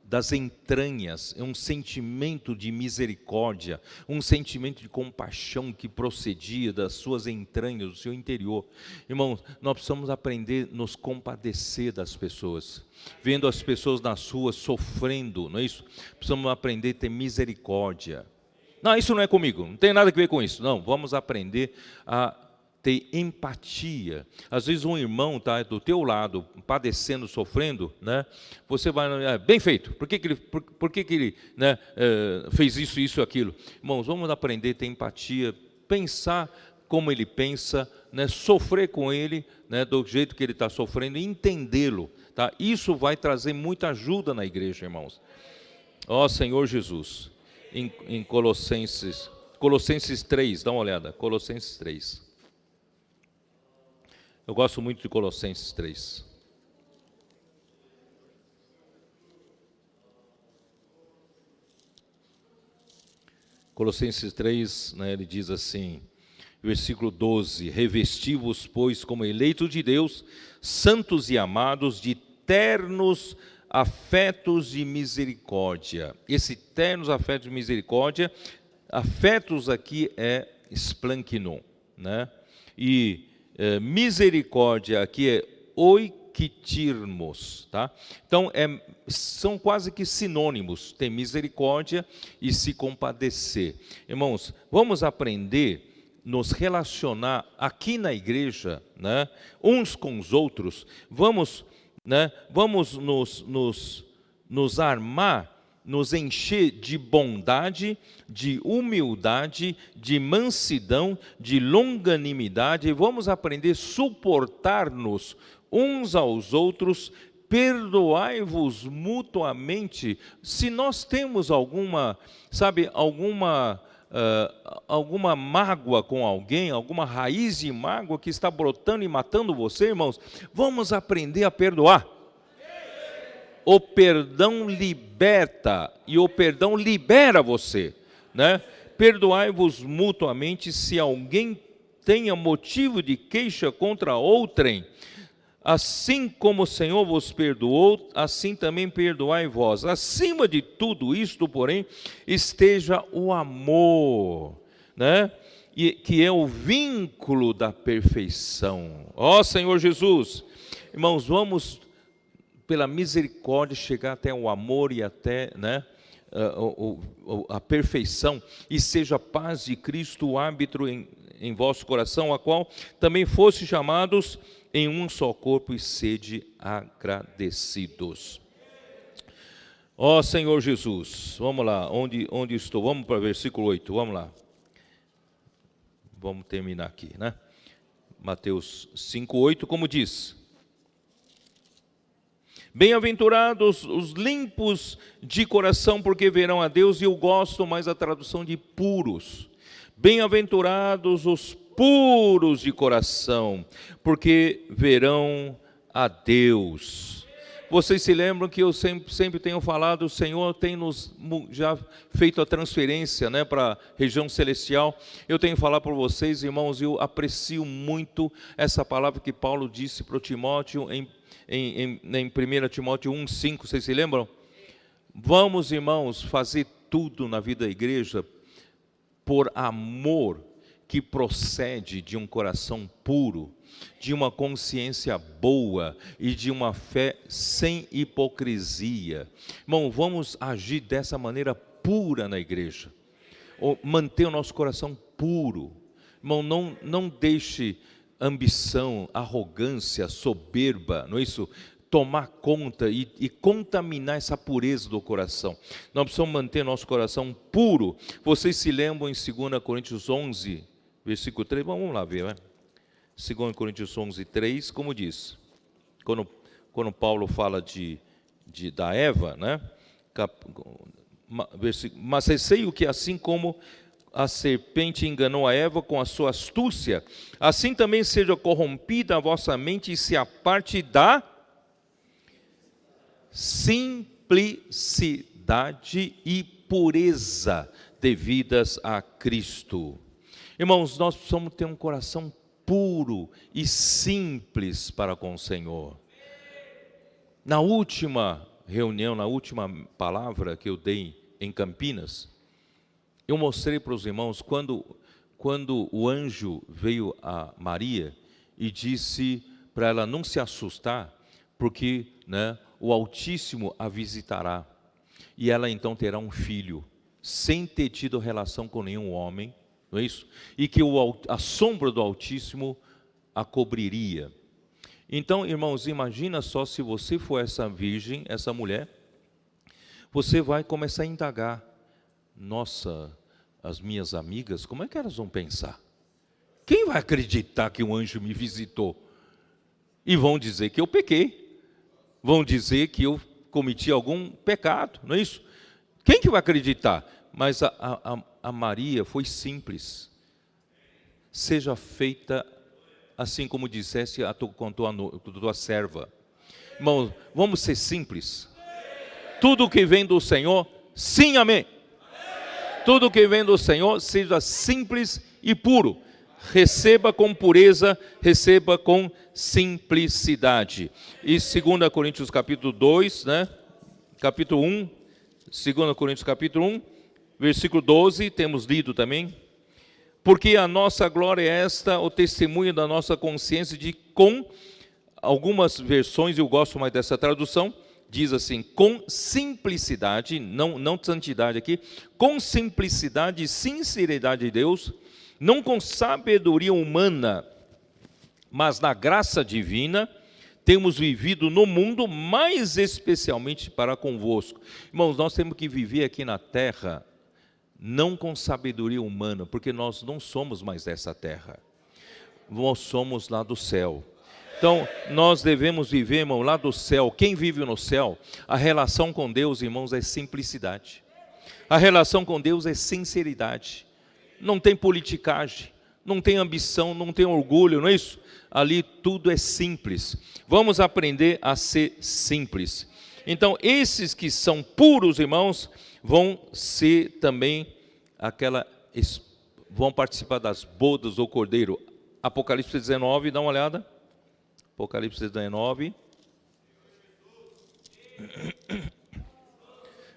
Speaker 2: das entranhas, é um sentimento de misericórdia, um sentimento de compaixão que procedia das suas entranhas, do seu interior. Irmãos, nós precisamos aprender a nos compadecer das pessoas, vendo as pessoas nas ruas sofrendo, não é isso? Precisamos aprender a ter misericórdia. Não, isso não é comigo, não tem nada a ver com isso. Não, vamos aprender a ter empatia. Às vezes um irmão está do teu lado, padecendo, sofrendo, né? Você vai, bem feito, por que ele né, fez isso, aquilo? Irmãos, vamos aprender a ter empatia, pensar como ele pensa, né, sofrer com ele, né, do jeito que ele está sofrendo, e entendê-lo. Tá? Isso vai trazer muita ajuda na igreja, irmãos. Ó Senhor Jesus, em Colossenses 3, dá uma olhada, Colossenses 3. Eu gosto muito de Colossenses 3. Colossenses 3, né, ele diz assim, versículo 12, revesti-vos, pois, como eleitos de Deus, santos e amados, de ternos afetos de misericórdia. Esse ternos afetos de misericórdia, afetos aqui é splankinon, né? E misericórdia aqui é oikitirmos, tá? Então são quase que sinônimos, ter misericórdia e se compadecer. Irmãos, vamos aprender nos relacionar aqui na igreja, né, uns com os outros, vamos nos armar nos encher de bondade, de humildade, de mansidão, de longanimidade, e vamos aprender a suportar-nos uns aos outros, perdoai-vos mutuamente. Se nós temos alguma mágoa com alguém, alguma raiz de mágoa que está brotando e matando você, irmãos, vamos aprender a perdoar. O perdão liberta e o perdão libera você, né? Perdoai-vos mutuamente se alguém tenha motivo de queixa contra outrem. Assim como o Senhor vos perdoou, assim também perdoai vós. Acima de tudo isto, porém, esteja o amor, né? E que é o vínculo da perfeição. Ó Senhor Jesus, irmãos, vamos pela misericórdia chegar até o amor e até, né, a perfeição, e seja a paz de Cristo o árbitro em vosso coração, a qual também fosse chamados em um só corpo, e sede agradecidos. Ó Senhor Jesus, vamos lá, onde estou? Vamos para o versículo 8, vamos lá. Vamos terminar aqui, né? Mateus 5:8, como diz: bem-aventurados os limpos de coração, porque verão a Deus. E eu gosto mais da tradução de puros. Bem-aventurados os puros de coração, porque verão a Deus. Vocês se lembram que eu sempre tenho falado, o Senhor tem nos já feito a transferência, né, para a região celestial. Eu tenho falado para vocês, irmãos, eu aprecio muito essa palavra que Paulo disse para o Timóteo em 1 Timóteo 1:5, vocês se lembram? Vamos, irmãos, fazer tudo na vida da igreja por amor que procede de um coração puro, de uma consciência boa e de uma fé sem hipocrisia. Irmão, vamos agir dessa maneira pura na igreja, manter o nosso coração puro. Irmão, não deixe ambição, arrogância, soberba, não é isso? Tomar conta e contaminar essa pureza do coração. Nós precisamos manter nosso coração puro. Vocês se lembram em 2 Coríntios 11, versículo 3? Vamos lá ver, né? 2 Coríntios 11, 3, como diz? Quando Paulo fala da Eva, né? Mas receio que assim como a serpente enganou a Eva com a sua astúcia, assim também seja corrompida a vossa mente e se aparte da simplicidade e pureza devidas a Cristo. Irmãos, nós precisamos ter um coração puro e simples para com o Senhor. Na última reunião, na última palavra que eu dei em Campinas, eu mostrei para os irmãos quando o anjo veio a Maria e disse para ela não se assustar, porque, né, o Altíssimo a visitará, e ela então terá um filho, sem ter tido relação com nenhum homem, não é isso? E que a sombra do Altíssimo a cobriria. Então, irmãos, imagina só, se você for essa virgem, essa mulher, você vai começar a indagar: nossa, as minhas amigas, como é que elas vão pensar? Quem vai acreditar que um anjo me visitou? E vão dizer que eu pequei, vão dizer que eu cometi algum pecado, não é isso? Quem que vai acreditar? Mas a Maria foi simples. Seja feita assim como disseste com tua serva. Irmão, vamos ser simples. Tudo que vem do Senhor, sim, amém. Tudo que vem do Senhor, seja simples e puro. Receba com pureza, receba com simplicidade. E 2 Coríntios capítulo 2, né? Capítulo 1, 2 Coríntios capítulo 1, versículo 12, temos lido também. Porque a nossa glória é esta, o testemunho da nossa consciência, de com algumas versões, eu gosto mais dessa tradução, diz assim: com simplicidade, não santidade aqui, com simplicidade e sinceridade de Deus, não com sabedoria humana, mas na graça divina, temos vivido no mundo, mais especialmente para convosco. Irmãos, nós temos que viver aqui na terra, não com sabedoria humana, porque nós não somos mais dessa terra. Nós somos lá do céu. Então, nós devemos viver, irmão, lá do céu. Quem vive no céu, a relação com Deus, irmãos, é simplicidade. A relação com Deus é sinceridade. Não tem politicagem, não tem ambição, não tem orgulho, não é isso? Ali tudo é simples. Vamos aprender a ser simples. Então, esses que são puros, irmãos, vão ser também vão participar das bodas do Cordeiro. Apocalipse 19, dá uma olhada. Apocalipse 19.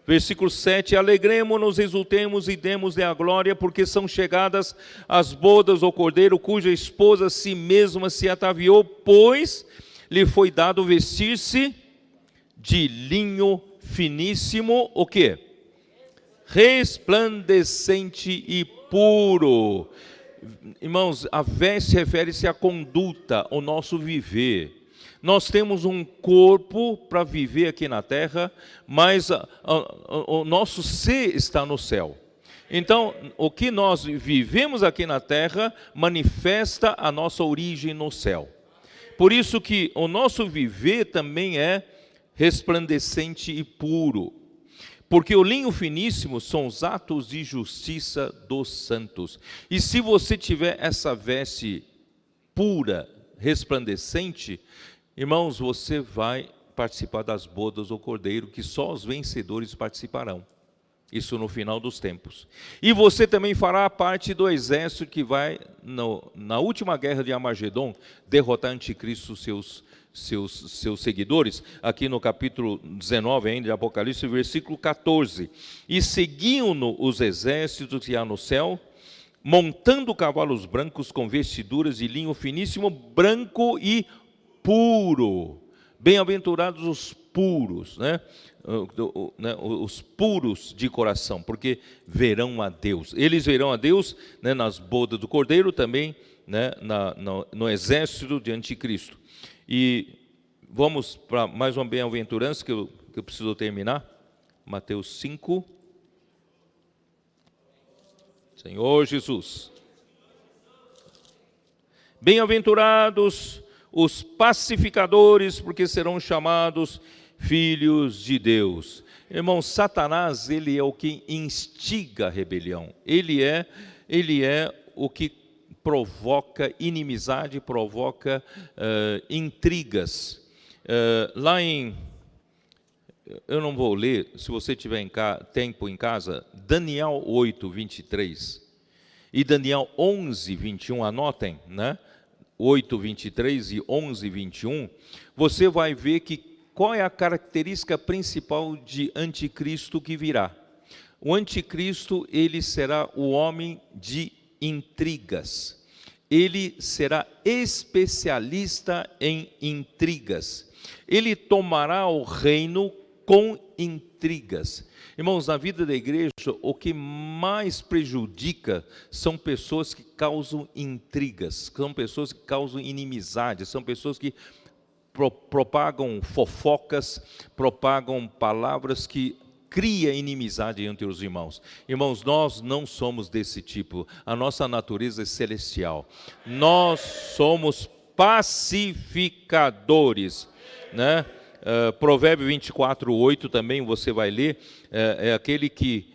Speaker 2: Versículo 7, alegremo-nos, exultemos e demos-lhe a glória, porque são chegadas as bodas do Cordeiro, cuja esposa si mesma se ataviou, pois lhe foi dado vestir-se de linho finíssimo, o quê? Resplandecente e puro. Irmãos, a veste refere-se à conduta, ao nosso viver. Nós temos um corpo para viver aqui na terra, mas o nosso ser está no céu. Então, o que nós vivemos aqui na terra manifesta a nossa origem no céu. Por isso que o nosso viver também é resplandecente e puro. Porque o linho finíssimo são os atos de justiça dos santos. E se você tiver essa veste pura, resplandecente, irmãos, você vai participar das bodas do Cordeiro, que só os vencedores participarão. Isso no final dos tempos. E você também fará parte do exército que vai, na última guerra de Armagedon, derrotar Anticristo, seus seguidores. Aqui no capítulo 19 ainda de Apocalipse, versículo 14. E seguiam-no os exércitos que há no céu, montando cavalos brancos com vestiduras de linho finíssimo, branco e puro. Bem-aventurados os puros, né? Os puros de coração, porque verão a Deus. Eles verão a Deus, né, nas bodas do Cordeiro, também, né, no exército de Anticristo. E vamos para mais uma bem-aventurança que eu preciso terminar. Mateus 5. Senhor Jesus. Bem-aventurados os pacificadores, porque serão chamados filhos de Deus. Irmão, Satanás, ele é o que instiga a rebelião. Ele é o que provoca inimizade, provoca intrigas. Lá eu não vou ler, se você tiver tempo em casa, Daniel 8, 23 e Daniel 11, 21, anotem, né? 8, 23 e 11, 21, você vai ver qual é a característica principal de anticristo que virá. O anticristo, ele será o homem de intrigas. Ele será especialista em intrigas. Ele tomará o reino com intrigas. Irmãos, na vida da igreja, o que mais prejudica são pessoas que causam intrigas, são pessoas que causam inimizade, são pessoas que propagam fofocas, propagam palavras que criam inimizade entre os irmãos. Irmãos, nós não somos desse tipo, a nossa natureza é celestial. Nós somos pacificadores, né? Provérbio 24, 8 também você vai ler, aquele que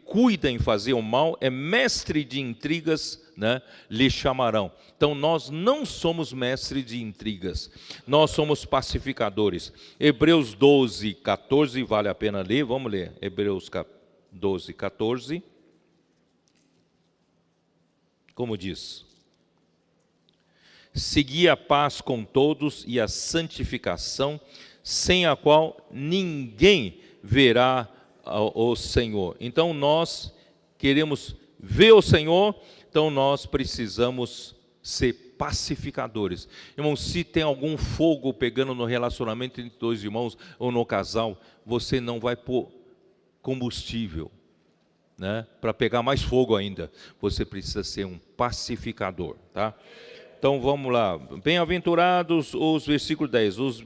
Speaker 2: cuida em fazer o mal, é mestre de intrigas, né, lhe chamarão. Então nós não somos mestres de intrigas, nós somos pacificadores. Hebreus 12, 14, vale a pena ler, vamos ler, Hebreus 12, 14, como diz: segui a paz com todos e a santificação, sem a qual ninguém verá o Senhor. Então nós queremos ver o Senhor, então nós precisamos ser pacificadores. Irmãos, se tem algum fogo pegando no relacionamento entre dois irmãos ou no casal, você não vai pôr combustível, né, para pegar mais fogo ainda. Você precisa ser um pacificador, tá? Então vamos lá. Bem-aventurados os, versículo 10, os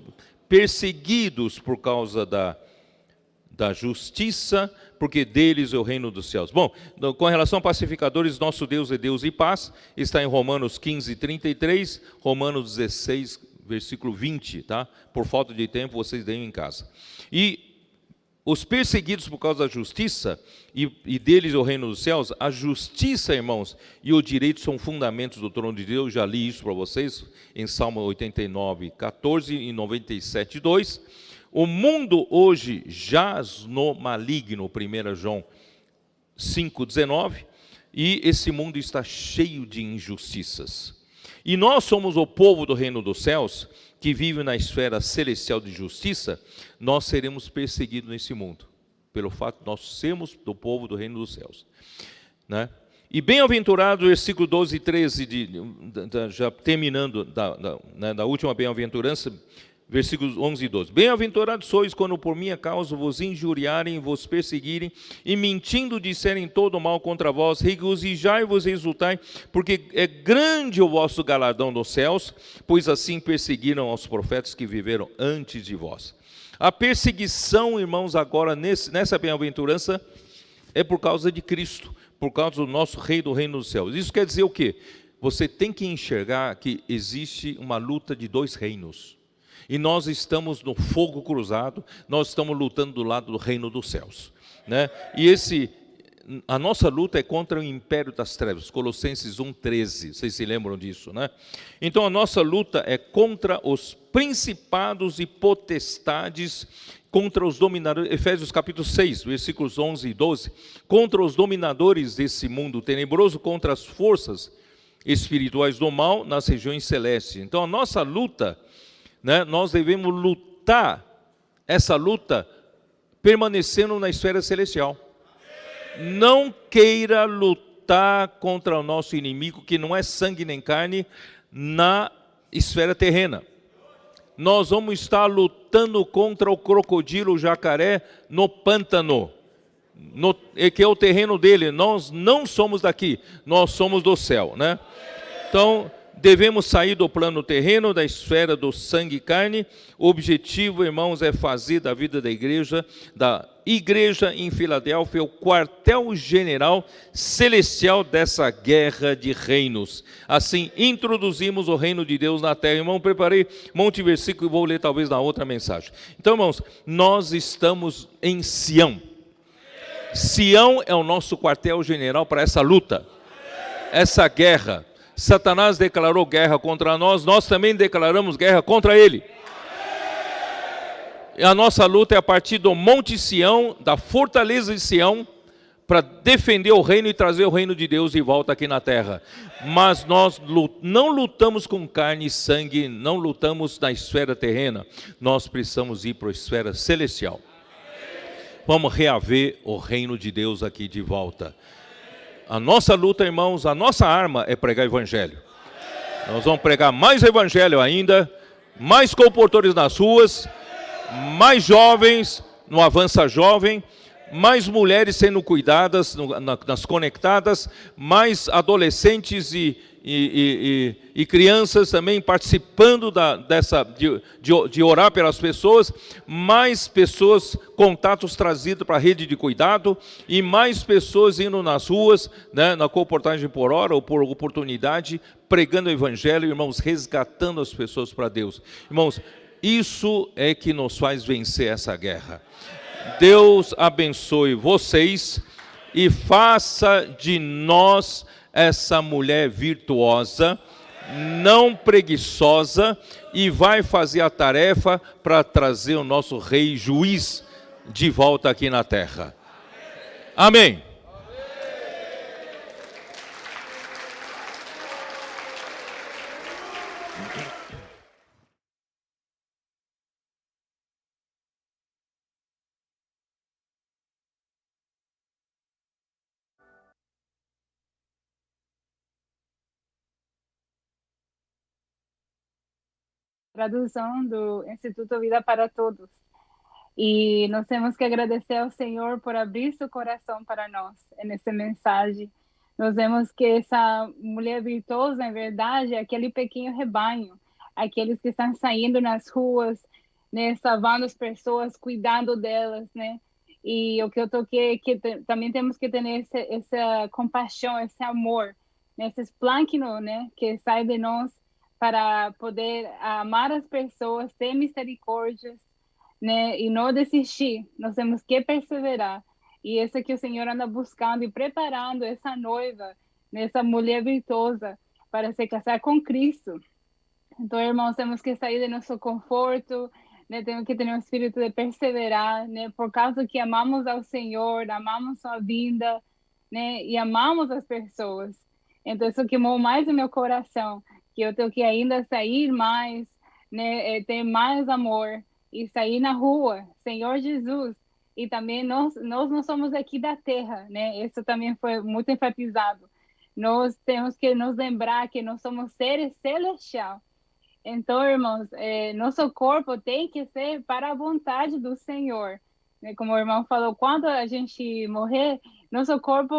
Speaker 2: perseguidos por causa da justiça, porque deles é o reino dos céus. Bom, com relação a pacificadores, nosso Deus é Deus e paz, está em Romanos 15, 33, Romanos 16, versículo 20, tá? Por falta de tempo, vocês deem em casa. E os perseguidos por causa da justiça, e deles é o reino dos céus, a justiça, irmãos, e o direito são fundamentos do trono de Deus. Já li isso para vocês, em Salmo 89, 14 e 97, 2. O mundo hoje jaz no maligno, 1 João 5, 19, e esse mundo está cheio de injustiças. E nós somos o povo do reino dos céus, que vive na esfera celestial de justiça. Nós seremos perseguidos nesse mundo, pelo fato de nós sermos do povo do reino dos céus, né? E bem-aventurado, versículo 12 e 13, já terminando da última bem-aventurança, versículos 11 e 12. Bem-aventurados sois quando por minha causa vos injuriarem, vos perseguirem, e mentindo disserem todo mal contra vós, regozijai-vos e exultai, porque é grande o vosso galardão nos céus, pois assim perseguiram os profetas que viveram antes de vós. A perseguição, irmãos, agora nessa bem-aventurança, é por causa de Cristo, por causa do nosso Rei do reino dos céus. Isso quer dizer o quê? Você tem que enxergar que existe uma luta de dois reinos. E nós estamos no fogo cruzado, nós estamos lutando do lado do reino dos céus, né? E a nossa luta é contra o império das trevas, Colossenses 1,13, vocês se lembram disso, né? Então a nossa luta é contra os principados e potestades, contra os dominadores, Efésios capítulo 6, versículos 11 e 12, contra os dominadores desse mundo tenebroso, contra as forças espirituais do mal nas regiões celestes. Então a nossa luta, né, nós devemos lutar, essa luta, permanecendo na esfera celestial. Não queira lutar contra o nosso inimigo, que não é sangue nem carne, na esfera terrena. Nós vamos estar lutando contra o crocodilo, o jacaré, no pântano, que é o terreno dele. Nós não somos daqui, nós somos do céu, né? Então, devemos sair do plano terreno, da esfera do sangue e carne. O objetivo, irmãos, é fazer da vida da igreja em Filadélfia, o quartel-general celestial dessa guerra de reinos. Assim, introduzimos o reino de Deus na terra. Irmão, preparei um monte de versículo e vou ler talvez na outra mensagem. Então, irmãos, nós estamos em Sião. Sião é o nosso quartel-general para essa luta, essa guerra. Satanás declarou guerra contra nós, nós também declaramos guerra contra ele. A nossa luta é a partir do Monte Sião, da fortaleza de Sião, para defender o reino e trazer o reino de Deus de volta aqui na terra. Mas nós não lutamos com carne e sangue, não lutamos na esfera terrena, nós precisamos ir para a esfera celestial. Vamos reaver o reino de Deus aqui de volta. A nossa luta, irmãos, a nossa arma é pregar o evangelho. Nós vamos pregar mais evangelho ainda, mais comportores nas ruas, mais jovens no Avança Jovem, mais mulheres sendo cuidadas nas conectadas, mais adolescentes e crianças também participando de orar pelas pessoas, mais pessoas, contatos trazidos para a rede de cuidado, e mais pessoas indo nas ruas, né, na comportagem por hora ou por oportunidade, pregando o evangelho, irmãos, resgatando as pessoas para Deus. Irmãos, isso é que nos faz vencer essa guerra. Deus abençoe vocês e faça de nós essa mulher virtuosa, não preguiçosa, e vai fazer a tarefa para trazer o nosso rei juiz de volta aqui na terra. Amém.
Speaker 3: Tradução do Instituto Vida para Todos. E nós temos que agradecer ao Senhor por abrir seu coração para nós nessa mensagem Nós vemos que essa mulher virtuosa, na verdade, é aquele pequeno rebanho, aqueles que estão saindo nas ruas, né, salvando as pessoas, cuidando delas, né? E o que eu toquei é que também temos que ter essa compaixão, esse amor, né? Esses plânquinos, né, que sai de nós para poder amar as pessoas, ter misericórdia, né? E não desistir. Nós temos que perseverar. E isso que o Senhor anda buscando e preparando essa noiva, nessa mulher virtuosa, para se casar com Cristo. Então, irmãos, temos que sair do nosso conforto, né? Temos que ter um espírito de perseverar, né? Por causa que amamos ao Senhor, amamos sua vinda, né? E amamos as pessoas. Então, isso queimou mais o meu coração, que eu tenho que ainda sair mais, né? Ter mais amor e sair na rua, Senhor Jesus. E também nós não somos aqui da terra, né? Isso também foi muito enfatizado. Nós temos que nos lembrar que nós somos seres celestiais. Então, irmãos, nosso corpo tem que ser para a vontade do Senhor. Né? Como o irmão falou, quando a gente morrer, nosso corpo,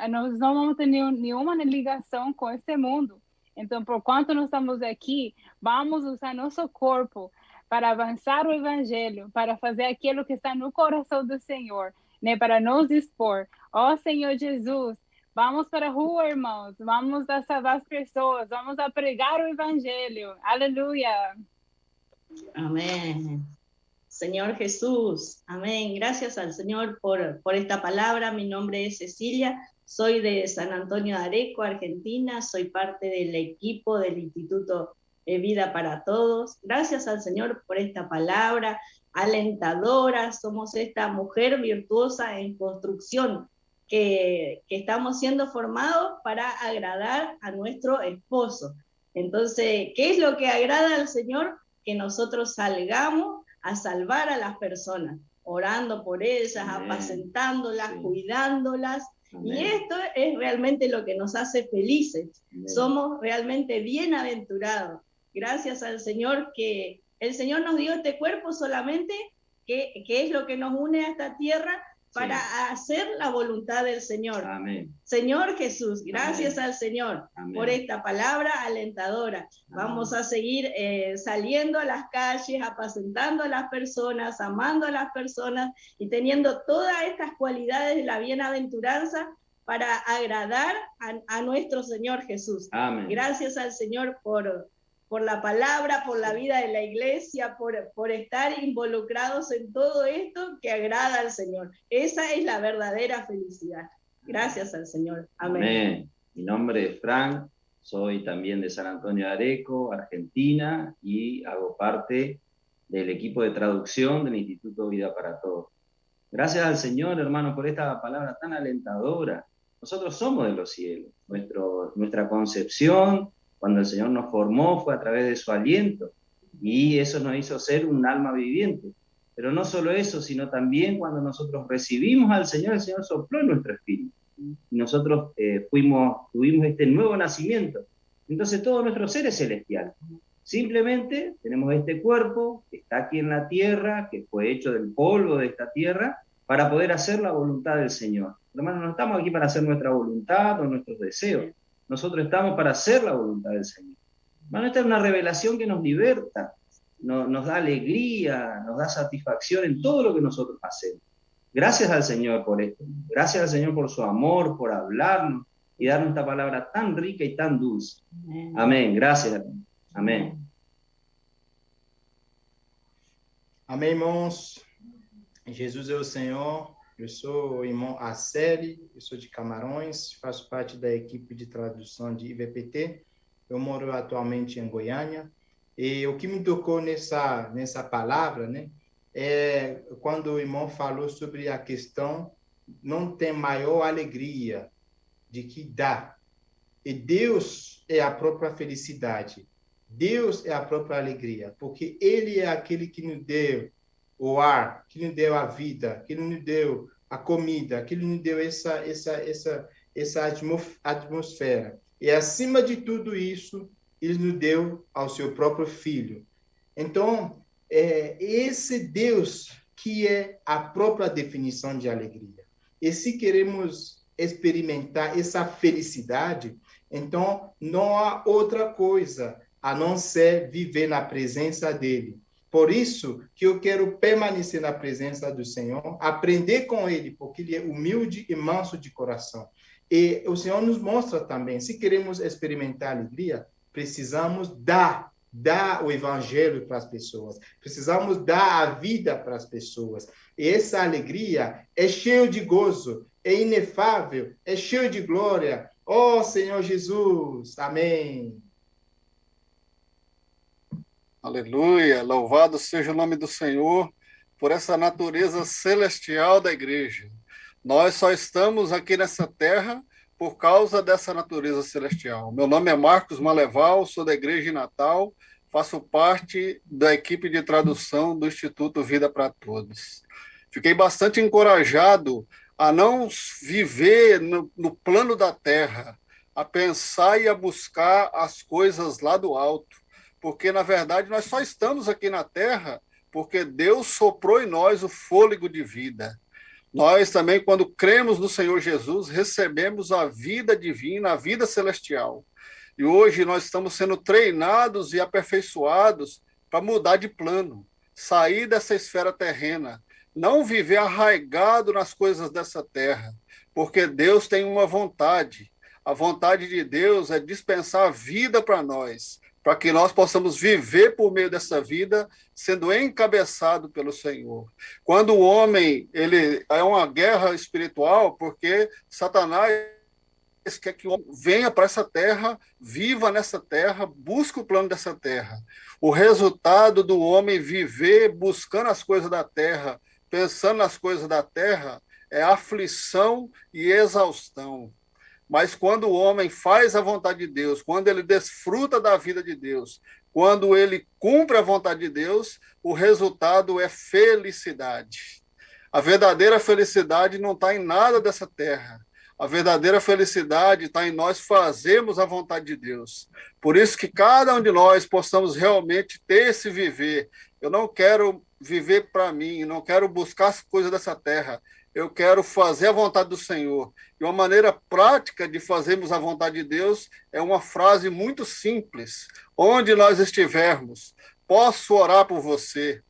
Speaker 3: nós não vamos ter nenhuma ligação com esse mundo. Então, por quanto nós estamos aqui, vamos usar nosso corpo para avançar o Evangelho, para fazer aquilo que está no coração do Senhor, né? Para nos expor. Ó Senhor Jesus, vamos para a rua, irmãos. Vamos a salvar as pessoas. Vamos a pregar o evangelho. Aleluya.
Speaker 4: Amén. Señor Jesús, amén. Gracias al Señor por esta palabra. Mi nombre es Cecilia, soy de San Antonio de Areco, Argentina. Soy parte del equipo del Instituto Vida para Todos. Gracias al Señor por esta palabra alentadora. Somos esta mujer virtuosa en construcción, que estamos siendo formados para agradar a nuestro esposo. Entonces, ¿qué es lo que agrada al Señor? Que nosotros salgamos a salvar a las personas, orando por ellas, amén, apacentándolas, sí, cuidándolas. Amén. Y esto es realmente lo que nos hace felices. Amén. Somos realmente bienaventurados. Gracias al Señor que el Señor nos dio este cuerpo solamente, que es lo que nos une a esta tierra, para hacer la voluntad del Señor. Amén. Señor Jesús, gracias amén, al Señor, amén, por esta palabra alentadora. Amén. Vamos a seguir saliendo a las calles, apacentando a las personas, amando a las personas y teniendo todas estas cualidades de la bienaventuranza para agradar a nuestro Señor Jesús. Amén. Gracias al Señor por la palabra, por la vida de la iglesia, por estar involucrados en todo esto que agrada al Señor. Esa es la verdadera felicidad. Gracias al Señor. Amén.
Speaker 5: Amén. Mi nombre es Frank, soy también de San Antonio de Areco, Argentina, y hago parte del equipo de traducción del Instituto Vida para Todos. Gracias al Señor, hermano, por esta palabra tan alentadora. Nosotros somos de los cielos. Nuestra concepción, cuando el Señor nos formó, fue a través de su aliento, y eso nos hizo ser un alma viviente. Pero no solo eso, sino también cuando nosotros recibimos al Señor, el Señor sopló en nuestro espíritu, y nosotros tuvimos este nuevo nacimiento. Entonces todo nuestro ser es celestial. Simplemente tenemos este cuerpo que está aquí en la tierra, que fue hecho del polvo de esta tierra, para poder hacer la voluntad del Señor. Hermanos, no estamos aquí para hacer nuestra voluntad o nuestros deseos. Nosotros estamos para hacer la voluntad del Señor. Bueno, esta es una revelación que nos liberta, nos da alegría, nos da satisfacción en todo lo que nosotros hacemos. Gracias al Señor por esto. Gracias al Señor por su amor, por hablarnos y darnos esta palabra tan rica y tan dulce. Amén. Amén. Gracias. Amén.
Speaker 6: Amém, irmãos. Jesus é o Senhor. Eu sou o irmão Aceli, eu sou de Camarões, faço parte da equipe de tradução de IVPT. Eu moro atualmente em Goiânia. E o que me tocou nessa palavra, né, é quando o irmão falou sobre a questão não tem maior alegria de que dá. E Deus é a própria felicidade. Deus é a própria alegria, porque Ele é aquele que nos deu o ar, que nos deu a vida, que nos deu a comida, que nos deu essa atmosfera. E acima de tudo isso, Ele nos deu ao seu próprio Filho. Então, esse Deus que é a própria definição de alegria. E se queremos experimentar essa felicidade, então não há outra coisa a não ser viver na presença dele. Por isso que eu quero permanecer na presença do Senhor, aprender com ele, porque ele é humilde e manso de coração. E o Senhor nos mostra também, se queremos experimentar alegria, precisamos dar o evangelho para as pessoas, precisamos dar a vida para as pessoas. E essa alegria é cheia de gozo, é inefável, é cheia de glória. Oh, Senhor Jesus, amém.
Speaker 7: Aleluia, louvado seja o nome do Senhor por essa natureza celestial da igreja. Nós só estamos aqui nessa terra por causa dessa natureza celestial. Meu nome é Marcos Maleval, sou da igreja de Natal, faço parte da equipe de tradução do Instituto Vida para Todos. Fiquei bastante encorajado a não viver no plano da terra, a pensar e a buscar as coisas lá do alto, porque, na verdade, nós só estamos aqui na terra porque Deus soprou em nós o fôlego de vida. Nós também, quando cremos no Senhor Jesus, recebemos a vida divina, a vida celestial. E hoje nós estamos sendo treinados e aperfeiçoados para mudar de plano, sair dessa esfera terrena, não viver arraigado nas coisas dessa terra, porque Deus tem uma vontade. A vontade de Deus é dispensar a vida para nós, para que nós possamos viver por meio dessa vida, sendo encabeçado pelo Senhor. Quando o homem, ele é uma guerra espiritual, porque Satanás quer que o homem venha para essa terra, viva nessa terra, busque o plano dessa terra. O resultado do homem viver buscando as coisas da terra, pensando nas coisas da terra, é aflição e exaustão. Mas quando o homem faz a vontade de Deus, quando ele desfruta da vida de Deus, quando ele cumpre a vontade de Deus, o resultado é felicidade. A verdadeira felicidade não está em nada dessa terra. A verdadeira felicidade está em nós fazermos a vontade de Deus. Por isso que cada um de nós possamos realmente ter esse viver. Eu não quero viver para mim, não quero buscar as coisas dessa terra. Eu quero fazer a vontade do Senhor. E uma maneira prática de fazermos a vontade de Deus é uma frase muito simples. Onde nós estivermos, posso orar por você.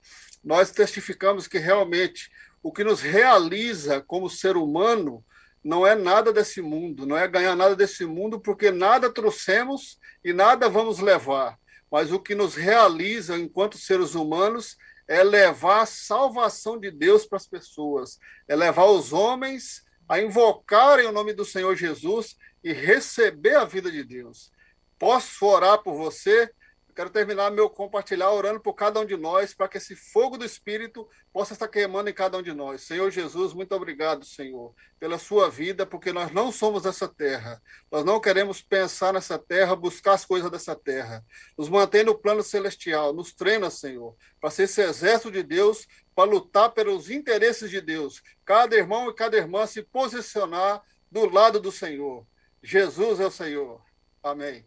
Speaker 7: Nós testificamos que realmente o que nos realiza como ser humano não é nada desse mundo, não é ganhar nada desse mundo, porque nada trouxemos e nada vamos levar. Mas o que nos realiza enquanto seres humanos é levar a salvação de Deus para as pessoas, é levar os homens a invocarem o nome do Senhor Jesus e receber a vida de Deus. Posso orar por você? Eu quero terminar meu compartilhar orando por cada um de nós, para que esse fogo do Espírito possa estar queimando em cada um de nós. Senhor Jesus, muito obrigado, Senhor, pela sua vida, porque nós não somos dessa terra. Nós não queremos pensar nessa terra, buscar as coisas dessa terra. Nos mantém no plano celestial, nos treina, Senhor, para ser esse exército de Deus, para lutar pelos interesses de Deus. Cada irmão e cada irmã se posicionar do lado do Senhor. Jesus é o Senhor. Amém.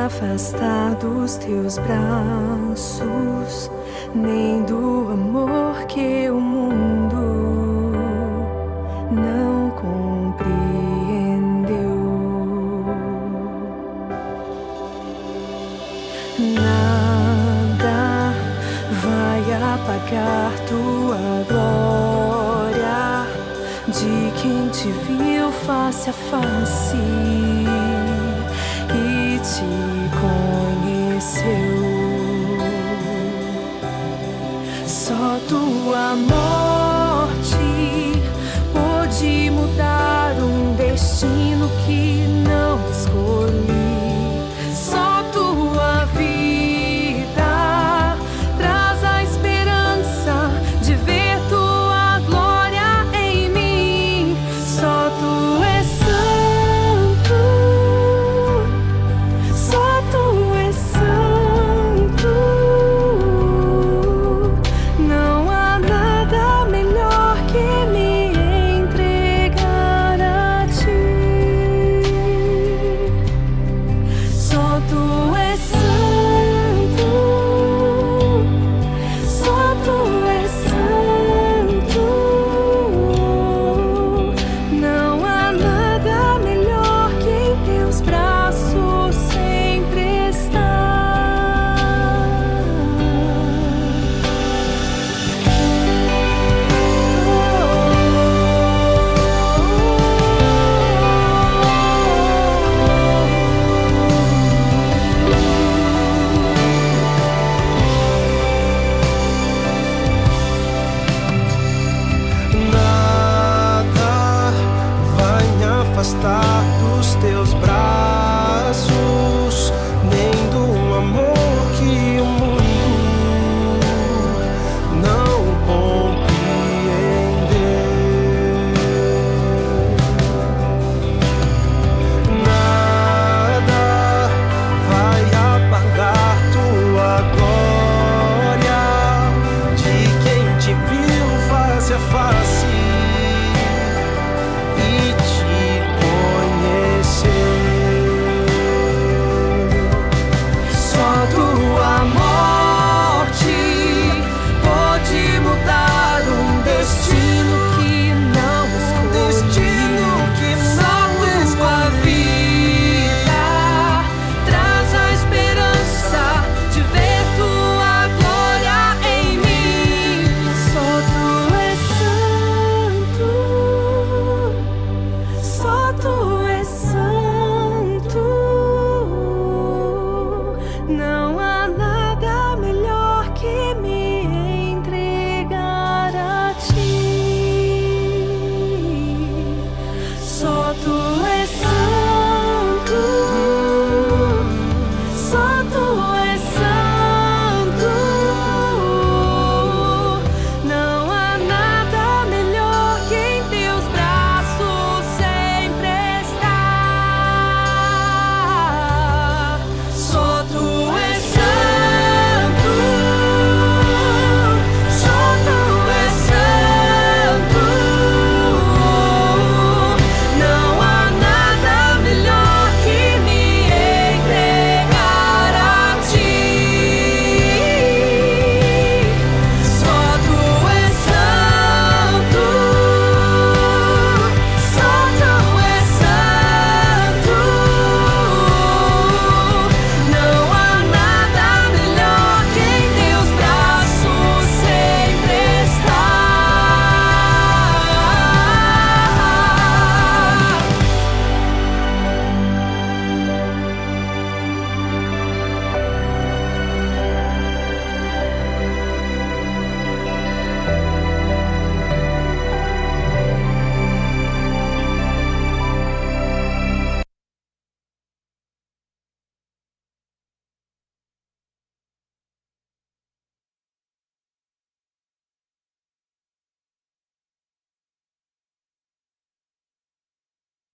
Speaker 8: Afastar dos teus braços, nem do amor que o mundo não compreendeu. Nada vai apagar tua glória de quem te viu face a face e te conheceu. Só tua morte pôde mudar um destino que não escolhi.